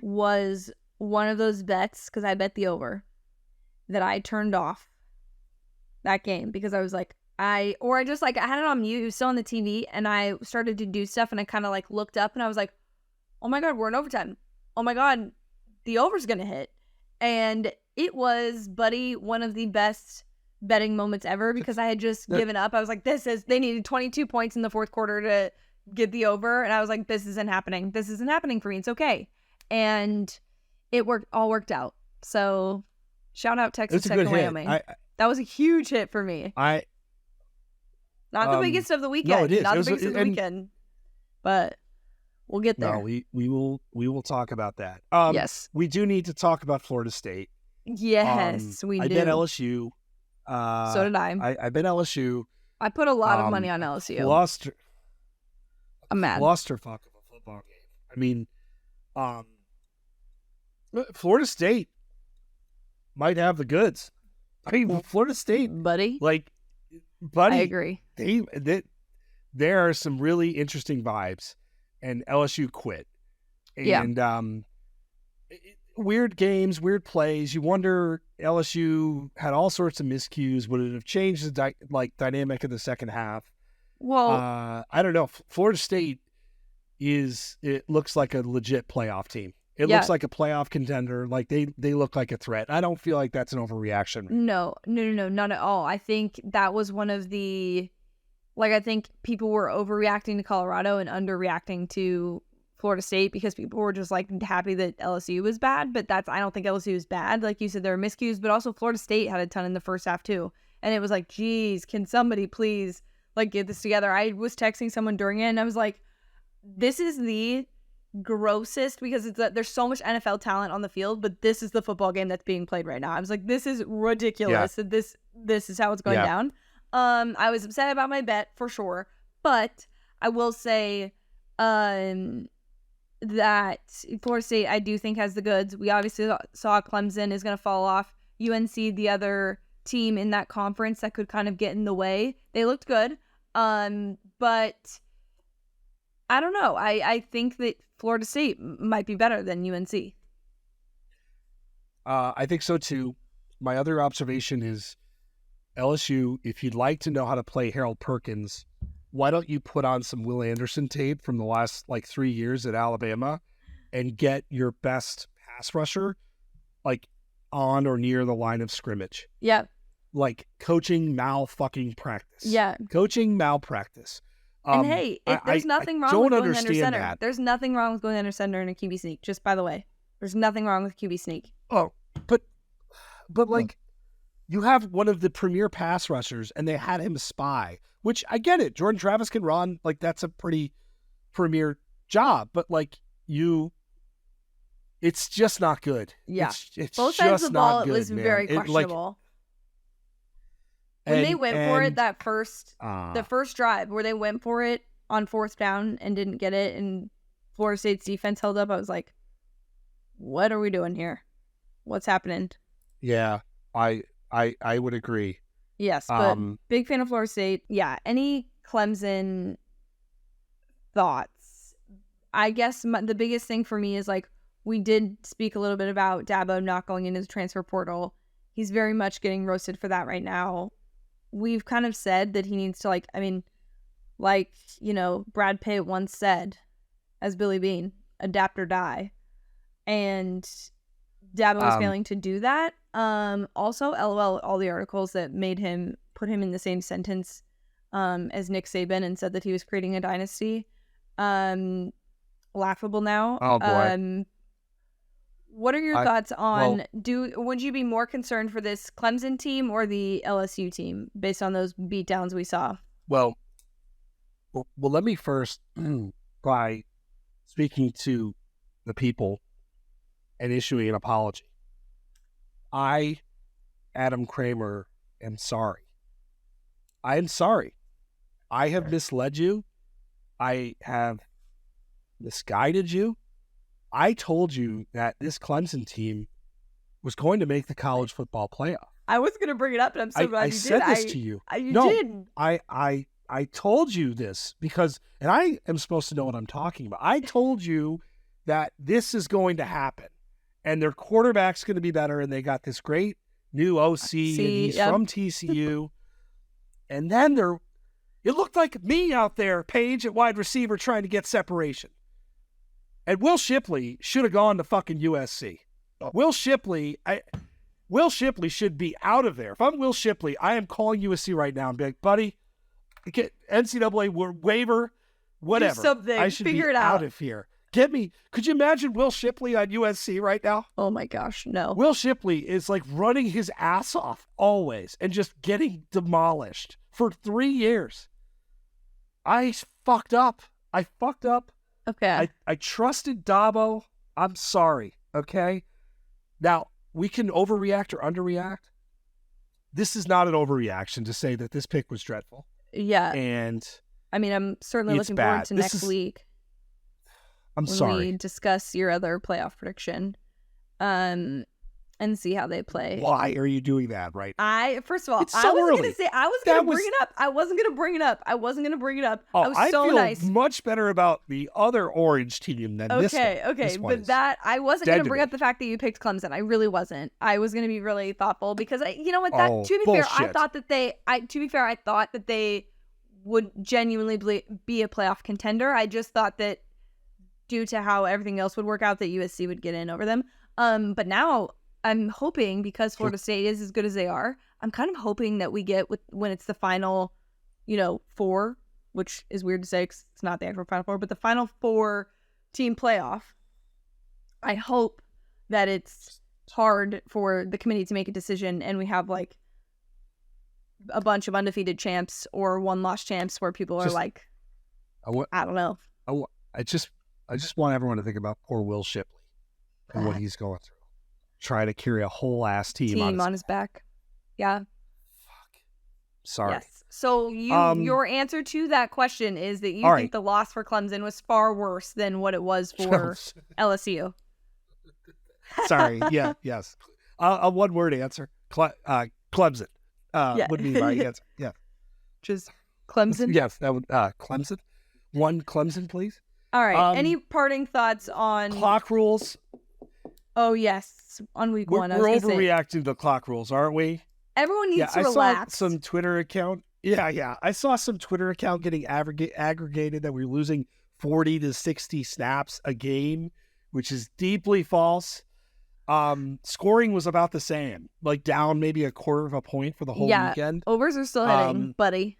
was one of those bets, because I bet the over, that I turned off that game because I was like, I had it on mute. It was still on the TV, and I started to do stuff, and I kind of like looked up, and I was like, oh my God, we're in overtime. Oh my God, the over's going to hit. And it was, buddy, one of the best betting moments ever, because I had just given up. I was like, they needed 22 points in the fourth quarter to get the over. And I was like, this isn't happening. This isn't happening for me. It's okay. And it all worked out. So shout out Texas Tech and Wyoming. That was a huge hit for me. Not the biggest of the weekend. No, it is. Not the biggest of the weekend. But we'll get there. No, we will talk about that. Yes. We do need to talk about Florida State. Yes, we do. I bet LSU. So did I. I bet LSU. I put a lot of money on LSU. I'm mad. Clusterfuck of a football game. I mean, Florida State might have the goods. I mean, Florida State, buddy. I agree. There are some really interesting vibes, and LSU quit. And weird games, weird plays. You wonder, LSU had all sorts of miscues. Would it have changed the dynamic of the second half? Well, I don't know. Florida State it looks like a legit playoff team. It looks like a playoff contender. Like they look like a threat. I don't feel like that's an overreaction. No, not at all. I think that was one of the, I think people were overreacting to Colorado and underreacting to Florida State because people were just happy that LSU was bad. But I don't think LSU is bad. Like you said, there are miscues, but also Florida State had a ton in the first half too. And it was like, geez, can somebody please get this together? I was texting someone during it, and I was like, this is the grossest, because there's so much NFL talent on the field, but this is the football game that's being played right now. I was like, this is ridiculous. That this is how it's going down. I was upset about my bet for sure, but I will say that Florida State, I do think, has the goods. We obviously saw Clemson is going to fall off. UNC, the other team in that conference that could kind of get in the way. They looked good, but I don't know. I think that Florida State might be better than UNC. I think so too. My other observation is LSU, if you'd like to know how to play Harold Perkins, why don't you put on some Will Anderson tape from the last 3 years at Alabama and get your best pass rusher on or near the line of scrimmage? Yeah. Coaching malpractice. Yeah. Coaching malpractice. And hey, there's nothing wrong with going under center. That. There's nothing wrong with going under center in a QB sneak, just by the way. There's nothing wrong with QB sneak. Oh, but you have one of the premier pass rushers, and they had him spy, which I get it. Jordan Travis can run. That's a pretty premier job, but it's just not good. Yeah. It's both sides of the ball, good, it was man. very questionable. When they went for it the first drive where they went for it on fourth down and didn't get it, and Florida State's defense held up, I was like, what are we doing here? What's happening? Yeah, I would agree. Yes, but big fan of Florida State. Yeah, any Clemson thoughts? I guess the biggest thing for me is we did speak a little bit about Dabo not going into the transfer portal. He's very much getting roasted for that right now. We've kind of said that he needs to Brad Pitt once said, as Billy Bean, adapt or die. And Dabo is failing to do that. Also, LOL, all the articles that put him in the same sentence as Nick Saban and said that he was creating a dynasty. Laughable now. Oh, boy. What are your thoughts on, would you be more concerned for this Clemson team or the LSU team based on those beatdowns we saw? Well, let me first, by speaking to the people and issuing an apology. I, Adam Kramer, am sorry. I am sorry. I have misled you. I have misguided you. I told you that this Clemson team was going to make the college football playoff. I was going to bring it up, and I'm so glad you did. I said this to you. You did. I told you this because, and I am supposed to know what I'm talking about. I told you that this is going to happen, and their quarterback's going to be better, and they got this great new OC, and he's from TCU. And then it looked like me out there, Paige at wide receiver, trying to get separation. And Will Shipley should have gone to fucking USC. Will Shipley should be out of there. If I'm Will Shipley, I am calling USC right now and be like, buddy, get NCAA waiver, whatever. Do something. I should Figure be it out of here. Get me. Could you imagine Will Shipley on USC right now? Oh my gosh, no. Will Shipley is like running his ass off always and just getting demolished for 3 years. I fucked up. Okay. I trusted Dabo. I'm sorry. Okay. Now, we can overreact or underreact. This is not an overreaction to say that this pick was dreadful. Yeah. And I mean, I'm certainly looking forward to next week. I'm sorry. We discuss your other playoff prediction. And see how they play. Why are you doing that right now? First of all, it's so was going to say, I was going to bring it up. I wasn't going to bring it up. Oh, I was so nice. I feel much better about the other orange team than this one. Okay. But I wasn't going to bring up the fact that you picked Clemson. I really wasn't. I was going to be really thoughtful because you know what? To be fair, I thought that they would genuinely be a playoff contender. I just thought that due to how everything else would work out, that USC would get in over them. But now I'm hoping, because Florida State is as good as they are, I'm kind of hoping that we get when it's the final, 4, which is weird to say because it's not the actual final 4, but the final 4 team playoff. I hope that it's hard for the committee to make a decision and we have like a bunch of undefeated champs or 1-loss champs where people are like, I don't know. I just want everyone to think about poor Will Shipley and what he's going through. Try to carry a whole ass team on his back. Yeah. Fuck. Sorry. Yes. So your answer to that question is that you think the loss for Clemson was far worse than what it was for LSU. Sorry. Yeah. Yes. A one-word answer. Clemson would be my answer. Yeah. Just Clemson. Yes. That would Clemson. One Clemson, please. All right. Any parting thoughts on clock rules? Oh, yes. On week 1. We're overreacting to the clock rules, aren't we? Everyone needs to relax. I saw some Twitter account. Yeah. I saw some Twitter account getting aggregated that we're losing 40 to 60 snaps a game, which is deeply false. Scoring was about the same, like down maybe a quarter of a point for the whole weekend. Overs are still hitting, buddy.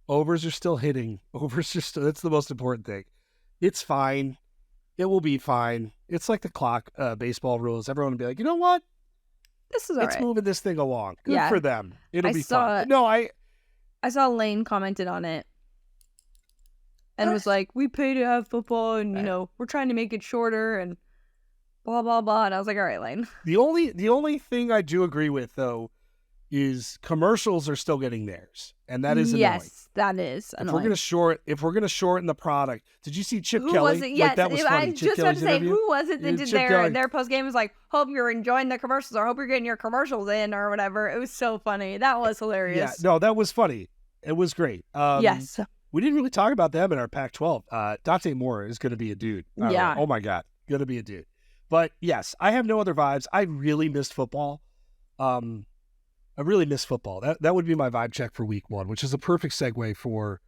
Overs are still hitting. That's the most important thing. It's fine. It will be fine. It's like the clock baseball rules. Everyone will be like, you know what? This is all It's moving this thing along. Good for them. It'll be fun. No, I saw Lane commented on it and was like, we pay to have football and, we're trying to make it shorter and blah, blah, blah. And I was like, all right, Lane. The only thing I do agree with, though, is commercials are still getting theirs. And that is annoying. Yes, that is annoying. If we're gonna shorten the product, did you see Chip Kelly? Who was it? Yes, that was funny. I just about to say, who was it that did their post game? Was like, hope you're enjoying the commercials, or hope you're getting your commercials in, or whatever. It was so funny. That was hilarious. Yeah, no, that was funny. It was great. Yes, we didn't really talk about them in our Pac-12. Dante Moore is gonna be a dude. Yeah. Oh my God, gonna be a dude. But yes, I have no other vibes. I really missed football. I really miss football. That would be my vibe check for week 1, which is a perfect segue for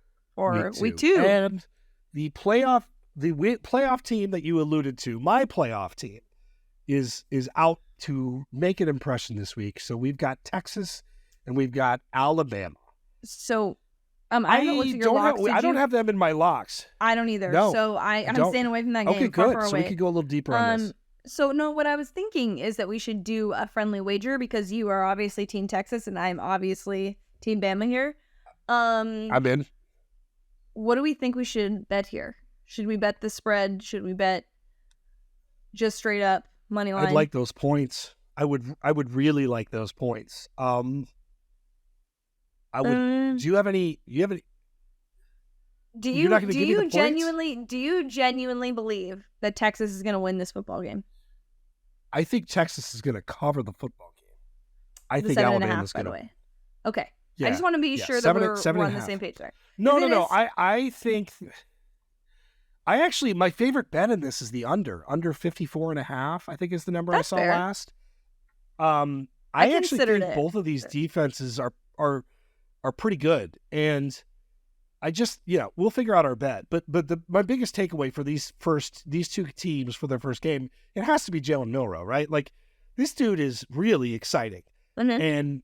week 2. And the playoff team that you alluded to, my playoff team, is out to make an impression this week. So we've got Texas and we've got Alabama. So I haven't looked at your locks. I don't have them in my locks. I don't either. No, so I'm staying away from that game. Okay, good. So we could go a little deeper on this. So, no, what I was thinking is that we should do a friendly wager because you are obviously Team Texas and I'm obviously Team Bama here. I'm in. What do we think we should bet here? Should we bet the spread? Should we bet just straight up money line? I'd like those points. I would really like those points. I would. Do you have any? Do you genuinely believe that Texas is going to win this football game? I think Texas is going to cover the football game. I think 7.5, Alabama's by going the to. way. Okay. Yeah, I just want to be sure that we're on the same page there. No. I think. I actually, my favorite bet in this is the under 54.5. I think is the number That's I saw fair. last. I actually think it. both of these defenses are pretty good, and I just we'll figure out our bet. But my biggest takeaway for these two teams for their first game, it has to be Jalen Milroe, right? Like this dude is really exciting, and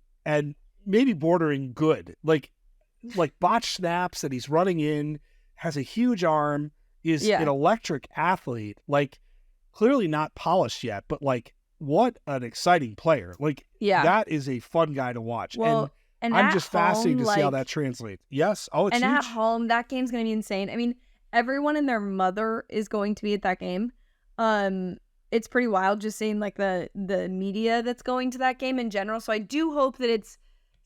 maybe bordering good, like botch snaps that he's running in, has a huge arm. Is an electric athlete, like clearly not polished yet, but like what an exciting player. Like that is a fun guy to watch. Well, and I'm just fascinated to see how that translates. Yes. Oh, it's huge. And at home, that game's going to be insane. I mean, everyone and their mother is going to be at that game. It's pretty wild just seeing like the media that's going to that game in general. So I do hope that it's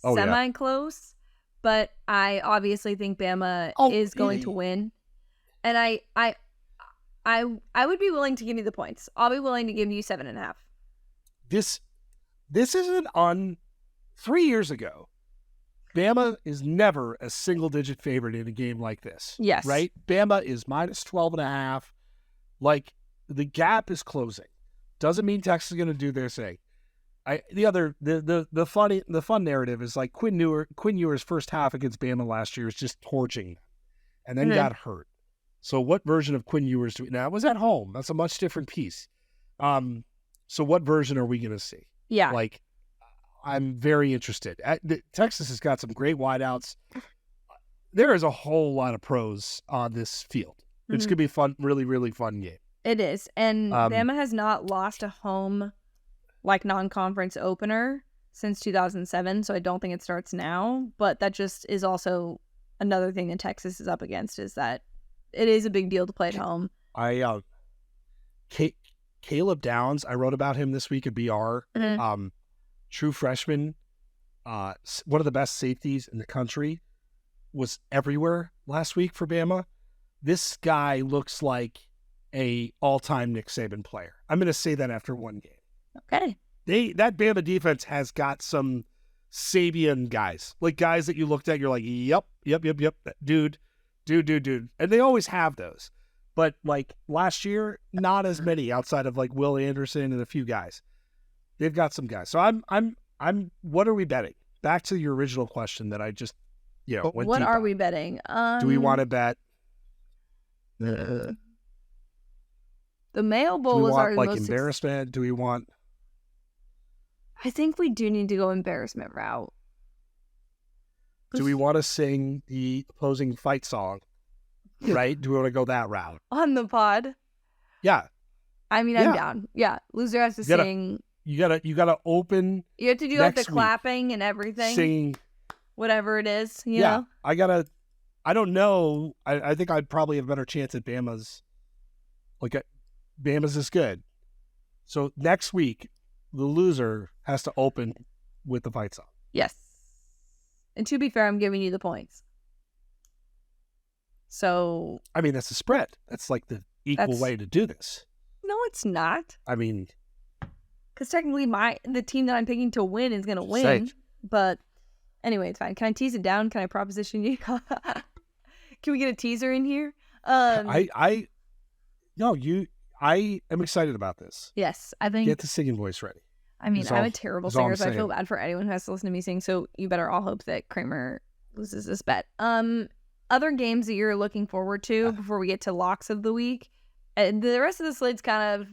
semi-close, but I obviously think Bama is going to win. And I would be willing to give you the points. I'll be willing to give you 7.5. This isn't on 3 years ago. Bama is never a single-digit favorite in a game like this. Yes. Right? Bama is minus 12.5. Like, the gap is closing. Doesn't mean Texas is going to do their thing. The fun narrative is like Quinn Ewer's first half against Bama last year was just torching them, and then got hurt. So what version of Quinn Ewers do we now? It was at home. That's a much different piece. So what version are we going to see? Yeah. Like, I'm very interested. Texas has got some great wideouts. There is a whole lot of pros on this field. It's going to be fun, really, really fun game. It is. And Bama has not lost a home like non-conference opener since 2007. So I don't think it starts now. But that just is also another thing that Texas is up against, is that it is a big deal to play at home. Caleb Downs, I wrote about him this week at BR. True freshman, one of the best safeties in the country, was everywhere last week for Bama. This guy looks like a all-time Nick Saban player. I'm going to say that after one game. Okay. That Bama defense has got some Sabian guys, like guys that you looked at, you're like, yep, dude. And they always have those. But like last year, not as many outside of like Will Anderson and a few guys. They've got some guys. So I'm what are we betting? Back to your original question that I just went What deep are on. we betting? Do we want to bet the Mayo Bowl do we was want our like most embarrassment? Do we want I think we do need to go embarrassment route. Do we want to sing the opposing fight song? Right? Do we want to go that route? On the pod? Yeah. I mean, I'm down. Yeah. Loser has to sing. You gotta open. You have to do like the clapping and everything. Singing. Whatever it is, you know? I don't know. I think I'd probably have a better chance at Bama's. Bama's is good. So next week, the loser has to open with the fight song. Yes. And to be fair, I'm giving you the points. So. I mean, that's a spread. That's like the equal way to do this. No, it's not. I mean. Because technically the team that I'm picking to win is going to win. But anyway, it's fine. Can I tease it down? Can I proposition you? Can we get a teaser in here? I am excited about this. Yes, I think. Get the singing voice ready. I mean, I'm a terrible singer, so I feel bad for anyone who has to listen to me sing. So you better all hope that Kramer loses this bet. Other games that you're looking forward to before we get to locks of the week. The rest of the slate's kind of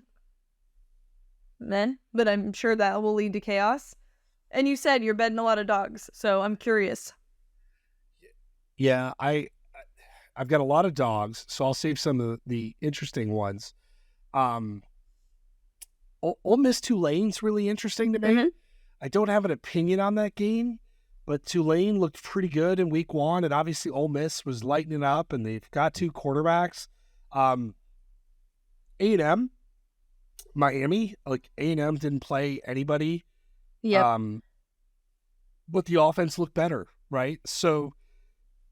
but I'm sure that will lead to chaos. And you said you're betting a lot of dogs, so I'm curious. Yeah, I've got a lot of dogs, so I'll save some of the interesting ones. Ole Miss Tulane's really interesting to me. Mm-hmm. I don't have an opinion on that game, but Tulane looked pretty good in week one, and obviously Ole Miss was lighting it up, and they've got two quarterbacks. A&M, Miami, like A&M didn't play anybody. Yep. But the offense looked better, right? So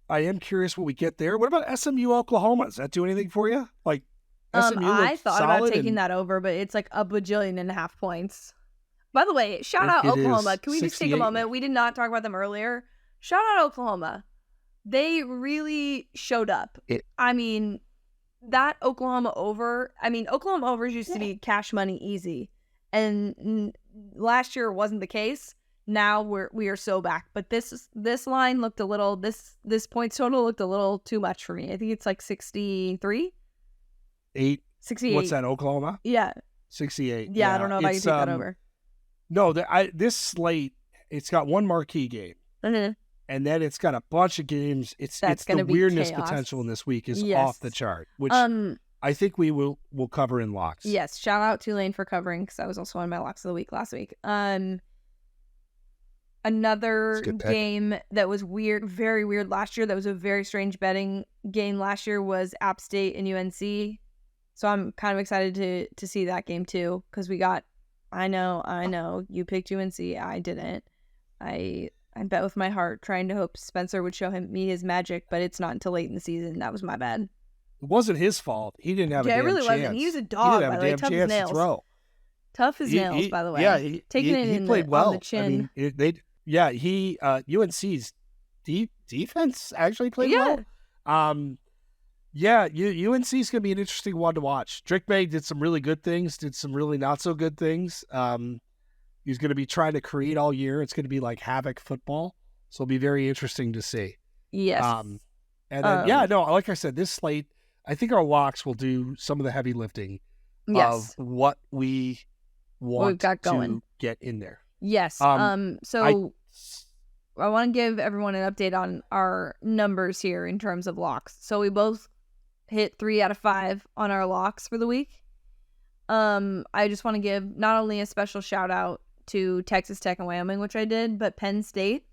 I am curious what we get there. What about SMU Oklahoma? Does that do anything for you? Like SMU I looked thought about solid taking that over, but it's like a bajillion and a half points. By the way, shout out Oklahoma. Can we just take a moment? We did not talk about them earlier. Shout out Oklahoma. They really showed up. I mean, that Oklahoma over used to be cash money easy. And last year wasn't the case. Now we are so back. But this line looked a little, this points total looked a little too much for me. I think it's like 63? 8. 68. What's that, Oklahoma? Yeah. 68. Yeah, I don't know if I can take that over. No, this slate, it's got one marquee game. Mm-hmm. And then it's got a bunch of games. It's the weirdness potential in this week is off the chart, which I think we'll cover in locks. Yes, shout out Tulane for covering because I was also on my locks of the week last week. Another game that was weird, very weird last year. That was a very strange betting game last year was App State and UNC. So I'm kind of excited to see that game too because we got. I know. You picked UNC. I didn't. I bet with my heart, trying to hope Spencer would show me his magic, but it's not until late in the season. That was my bad. It wasn't his fault. He didn't have a damn chance. Yeah, it really wasn't. He was a dog, by the way. Tough as nails. Tough as nails, by the way. Yeah, he played well on the chin. I mean, UNC's defense actually played well. UNC's gonna be an interesting one to watch. Drake May did some really good things, did some really not so good things. He's going to be trying to create all year. It's going to be like Havoc football. So it'll be very interesting to see. Yes. And then, like I said, this slate, I think our locks will do some of the heavy lifting of what we want to get in there. Yes. So I want to give everyone an update on our numbers here in terms of locks. So we both hit 3 out of 5 on our locks for the week. I just want to give not only a special shout out to Texas Tech and Wyoming, which I did, but Penn State.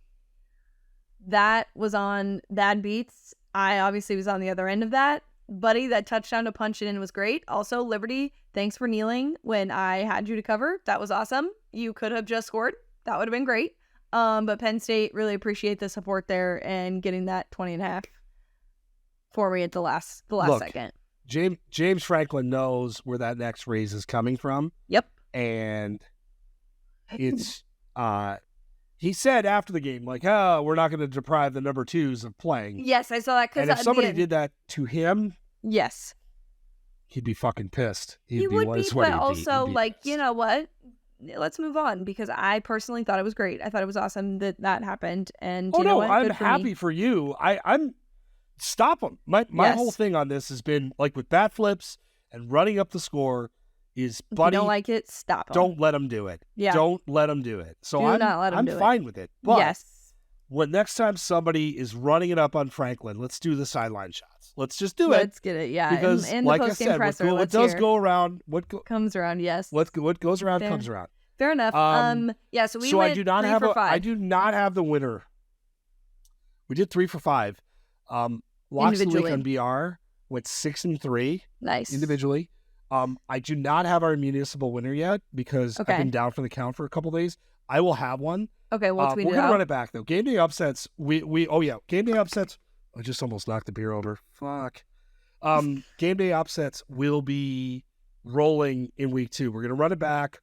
That was on Bad Beats. I obviously was on the other end of that. Buddy, that touchdown to punch it in was great. Also, Liberty, thanks for kneeling when I had you to cover. That was awesome. You could have just scored. That would have been great. But Penn State, really appreciate the support there and getting that 20.5 for me at the last second. James Franklin knows where that next raise is coming from. Yep. And it's he said after the game, like, oh, we're not going to deprive the number 2s of playing. Yes, I saw that. And if somebody did that to him, yes, he'd be fucking pissed. He would be, but also, like, you know what? Let's move on because I personally thought it was great. I thought it was awesome that happened. And I'm happy for you. I'm stop them. My whole thing on this has been like with bat flips and running up the score is, buddy, if you don't like it, stop them. Don't let them do it. Yeah. Don't let them do it. So I'm fine with it. But when next time somebody is running it up on Franklin, let's do the sideline shots. Let's just do it. Let's get it. Yeah. Because and like the I said, presser, what does go around, comes around. Yes. What goes around comes around. Fair enough. So we went 3 for 5. I do not have the winner. We did 3 for 5. Locks of the week on BR went 6 and 3. Nice. Individually. I do not have our municipal winner yet because I've been down for the count for a couple days. I will have one. Okay, we'll tweet it out. We're gonna run it back though. Game day upsets. Game day upsets. I just almost knocked the beer over. Fuck. Game day upsets will be rolling in week 2. We're gonna run it back.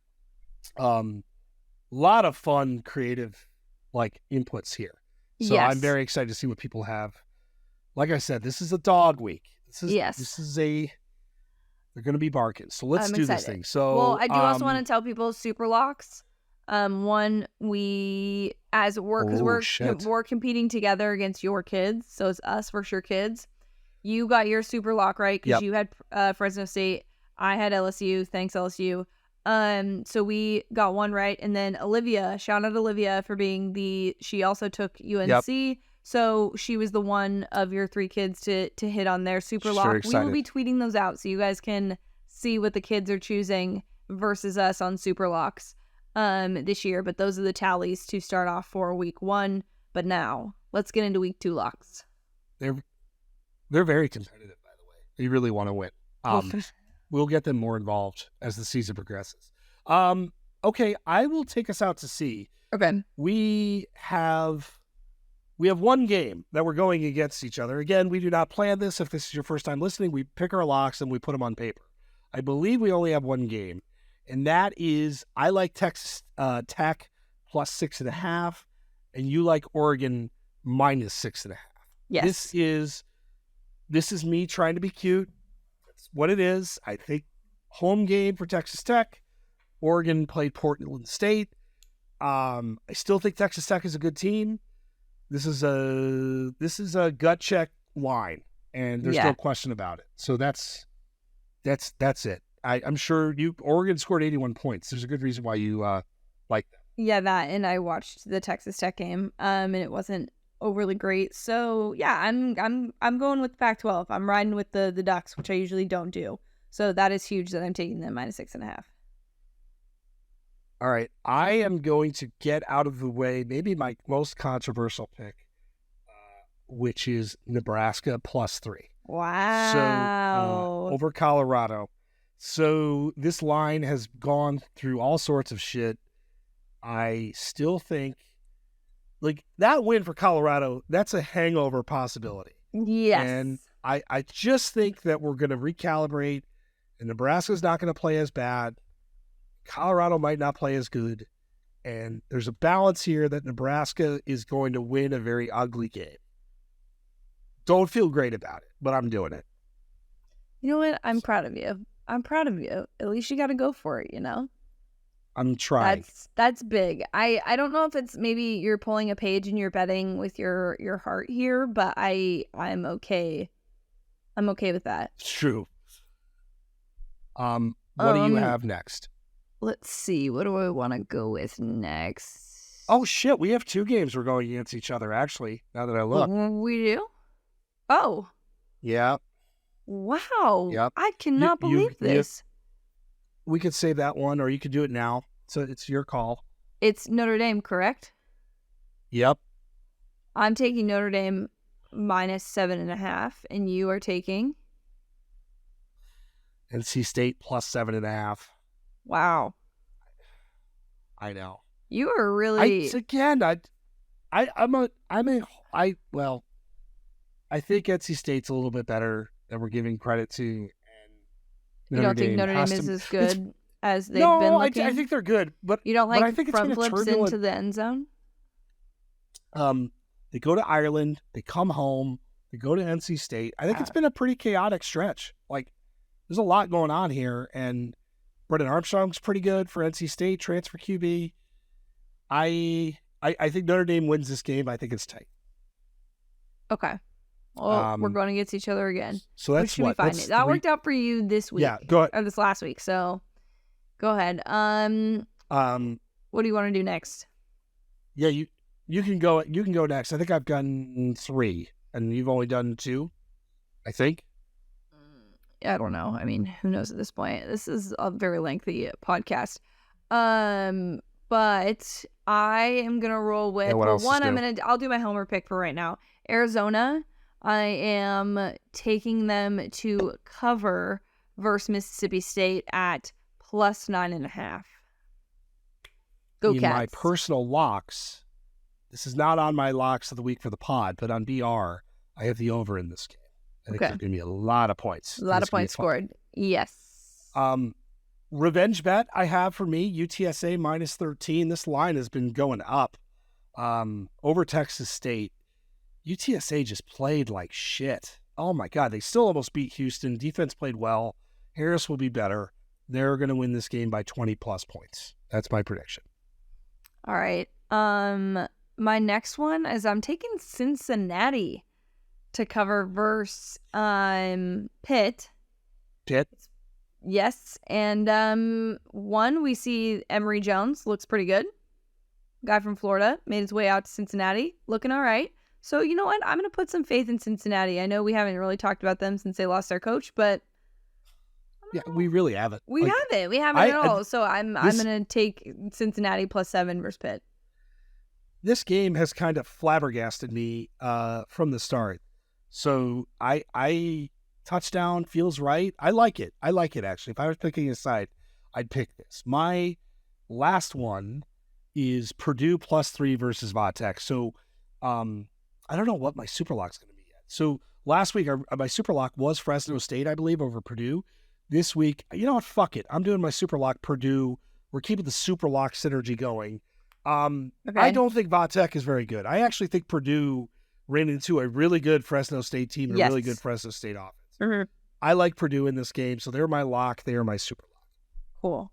Lot of fun, creative, like inputs here. So I'm very excited to see what people have. Like I said, this is a dog week. They're going to be barking. So let's do this thing. So, I do also want to tell people super locks. One, we as work because we're competing together against your kids, so it's us versus your kids. You got your super lock right because you had Fresno State. I had LSU. Thanks LSU. So we got one right, and then Olivia, shout out Olivia for being she also took UNC. Yep. So she was the one of your 3 kids to hit on their super lock. We will be tweeting those out so you guys can see what the kids are choosing versus us on super locks this year. But those are the tallies to start off for week 1. But now let's get into week 2 locks. They're very competitive, by the way. They really want to win. We'll get them more involved as the season progresses. Okay, I will take us out to sea. Okay. We have one game that we're going against each other. Again, we do not plan this. If this is your first time listening, we pick our locks and we put them on paper. I believe we only have one game, and that is I like Texas Tech plus 6.5, and you like Oregon minus 6.5. Yes. This is me trying to be cute. That's what it is. I think home game for Texas Tech. Oregon played Portland State. I still think Texas Tech is a good team. This is a gut check line, and there's no question about it. So that's it. I'm sure Oregon scored 81 points. There's a good reason why you like that. Yeah, that, and I watched the Texas Tech game, and it wasn't overly great. So yeah, I'm going with Pac-12. I'm riding with the Ducks, which I usually don't do. So that is huge that I'm taking them minus 6.5. All right, I am going to get out of the way maybe my most controversial pick, which is Nebraska plus 3. Wow. So over Colorado. So this line has gone through all sorts of shit. I still think, like, that win for Colorado, that's a hangover possibility. Yes. And I just think that we're going to recalibrate, and Nebraska's not going to play as bad. Colorado might not play as good. And there's a balance here that Nebraska is going to win a very ugly game. Don't feel great about it, but I'm doing it. You know what? I'm proud of you. At least you got to go for it, you know? I'm trying. That's big. I don't know if it's maybe you're pulling a page and you're betting with your heart here, but I'm okay. I'm okay with that. It's true. What do you have next? Let's see. What do I want to go with next? Oh, shit. We have 2 games we're going against each other, actually, now that I look. We do? Oh. Yeah. Wow. Yep. I cannot believe this. We could save that one, or you could do it now. So it's your call. It's Notre Dame, correct? Yep. I'm taking Notre Dame minus 7.5, and you are taking? NC State plus 7.5. Wow. I know. You are really... I think NC State's a little bit better than we're giving credit to. And you don't think Notre Dame is as good as they've been looking? I think they're good, but you don't I like think front flips into the end zone? They go to Ireland, they come home, they go to NC State. I think it's been a pretty chaotic stretch. Like, there's a lot going on here, and Brendan Armstrong's pretty good for NC State, transfer QB. I think Notre Dame wins this game. I think it's tight. Okay. Well, we're going against each other again. So that's what? That worked out for you this week. Yeah, go ahead. Or this last week. So go ahead. What do you want to do next? Yeah, you can go next. I think I've done 3, and you've only done 2, I think. I don't know. I mean, who knows at this point? This is a very lengthy podcast. But I am gonna roll with I'll do my homer pick for right now. Arizona. I am taking them to cover versus Mississippi State at plus 9.5. Go Cats. In my personal locks, this is not on my locks of the week for the pod, but on BR, I have the over in this game. I think there's going to be a lot of points. A lot of points scored. Yes. Revenge bet I have for me, UTSA minus 13. This line has been going up over Texas State. UTSA just played like shit. Oh, my God. They still almost beat Houston. Defense played well. Harris will be better. They're going to win this game by 20-plus points. That's my prediction. All right. My next one is I'm taking Cincinnati to cover versus Pitt. Pitt? Yes. And we see Emory Jones looks pretty good. Guy from Florida made his way out to Cincinnati. Looking all right. So, you know what? I'm going to put some faith in Cincinnati. I know we haven't really talked about them since they lost their coach, but... Yeah, we really haven't. We haven't at all. So I'm going to take Cincinnati plus 7 versus Pitt. This game has kind of flabbergasted me from the start. So I touchdown feels right. I like it. Actually. If I was picking a side, I'd pick this. My last one is Purdue +3 versus Vatek. So I don't know what my super lock's going to be yet. So last week, my super lock was Fresno State, I believe, over Purdue. This week, you know what? Fuck it. I'm doing my super lock Purdue. We're keeping the super lock synergy going. I don't think Vatek is very good. I actually think Purdue ran into a really good Fresno State team and a really good Fresno State offense. Mm-hmm. I like Purdue in this game, so they're my lock. They are my super lock. Cool.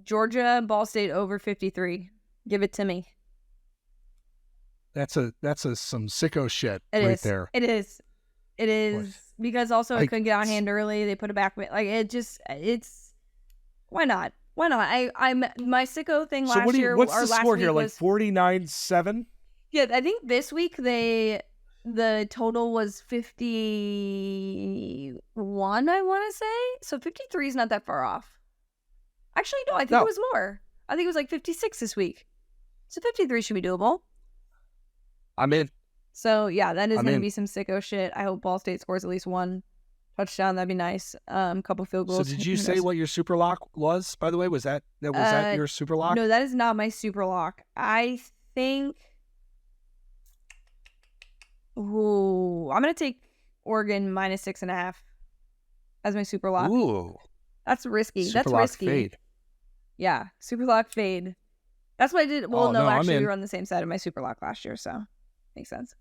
Georgia, Ball State over 53. Give it to me. That's some sicko shit there. It is because also it could get on hand early. They put it back. Like it's why not? I'm my sicko thing last year. What's the score here? Like 49-7? Yeah, I think this week the total was 51. I want to say so. 53 is not that far off. Actually, no, I think it was more. I think it was like 56 this week. So 53 should be doable. I'm in. So, yeah, that is going to be some sicko shit. I hope Ball State scores at least one touchdown. That'd be nice. Couple field goals. So did you say what your super lock was, by the way? Was that your super lock? No, that is not my super lock. I think... Ooh, I'm going to take Oregon -6.5 as my super lock. Ooh. That's risky. Super That's lock risky. Fade. Yeah, super lock fade. That's what I did. Well, actually, we were on the same side of my super lock last year, so makes sense.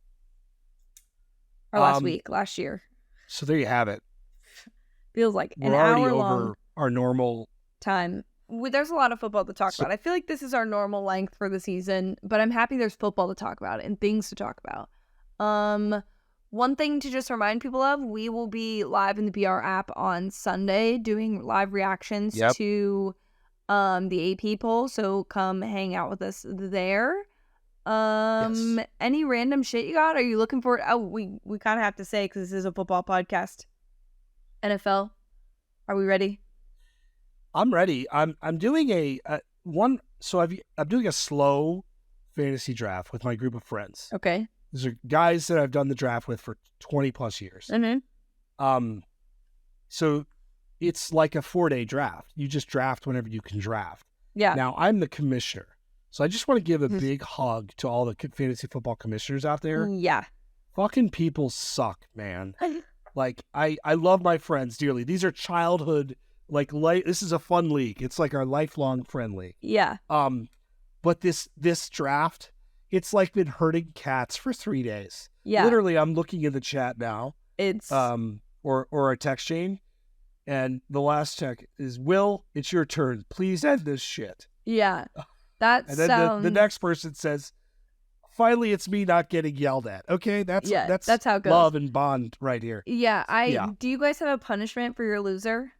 Or last year. So there you have it. Feels like we're already over our normal time. There's a lot of football to talk about. I feel like this is our normal length for the season, but I'm happy there's football to talk about and things to talk about. One thing to just remind people of, we will be live in the BR app on Sunday doing live reactions to the AP poll, so come hang out with us there. Any random shit you got? Are you looking for it? Oh, we kind of have to say because this is a football podcast. NFL, are we ready? I'm ready. I'm doing I'm doing a slow fantasy draft with my group of friends. Okay. These are guys that I've done the draft with for 20 plus years. Mm-hmm. So it's like a 4-day draft. You just draft whenever you can draft. Yeah. Now I'm the commissioner. So I just want to give a big hug to all the fantasy football commissioners out there. Yeah. Fucking people suck, man. Like, I love my friends dearly. These are childhood, this is a fun league. It's like our lifelong friend league. Yeah. But this draft, it's like been herding cats for 3 days. Yeah. Literally, I'm looking in the chat now. It's or a text chain, and the last text is, Will, it's your turn. Please end this shit. Yeah. That and then the next person says, finally, it's me not getting yelled at. Okay, that's how it goes. Love and bond right here. Yeah, Do you guys have a punishment for your loser?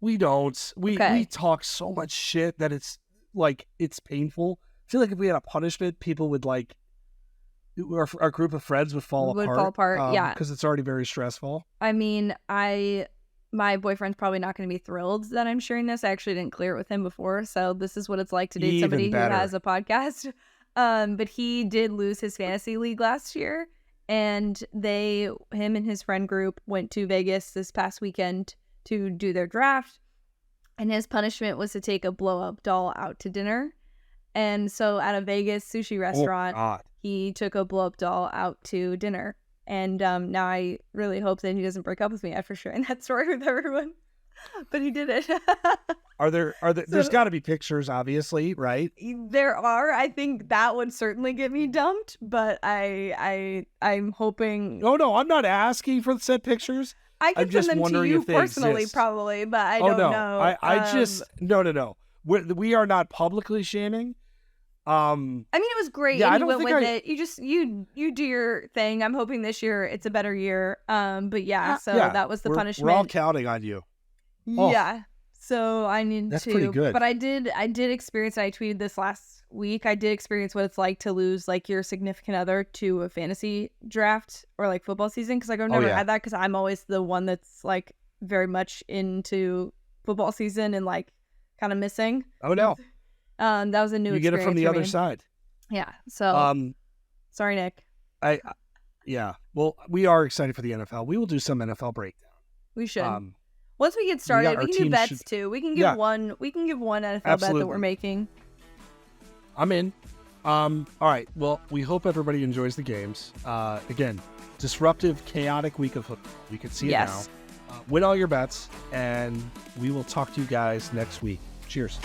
We don't. We talk so much shit that it's painful. I feel like if we had a punishment, people would our group of friends would fall apart. Yeah, because it's already very stressful. I mean, my boyfriend's probably not going to be thrilled that I'm sharing this. I actually didn't clear it with him before, so this is what it's like to date somebody who has a podcast. But he did lose his fantasy league last year, and him and his friend group went to Vegas this past weekend to do their draft, and his punishment was to take a blow-up doll out to dinner. And so at a Vegas sushi restaurant, he took a blow-up doll out to dinner. And now I really hope that he doesn't break up with me after sharing that story with everyone. But he did it. There's got to be pictures, obviously, right? There are. I think that would certainly get me dumped, but I'm hoping. Oh no, I'm not asking for said pictures. I can send them to you personally, probably, but I don't know. No. We are not publicly shaming. I mean, it was great. Yeah, and you went with it. You do your thing. I'm hoping this year it's a better year. But yeah, that was the punishment. We're all counting on you. Yeah. So I need That's to. pretty good. But I did experience. I tweeted this last week. I did experience what it's like to lose your significant other to a fantasy draft or football season, because I've never had that, because I'm always the one that's very much into football season and kind of missing. Oh no. That was a new experience. You get it from the other me. side. Yeah. So sorry, Nick. Yeah. Well, we are excited for the NFL. We will do some NFL breakdown. We should. Once we get started, we can do bets too. We can give one. We can give one NFL bet that we're making. I'm in. All right. Well, we hope everybody enjoys the games. Again, disruptive, chaotic week of football. We can see it now. Win all your bets, and we will talk to you guys next week. Cheers.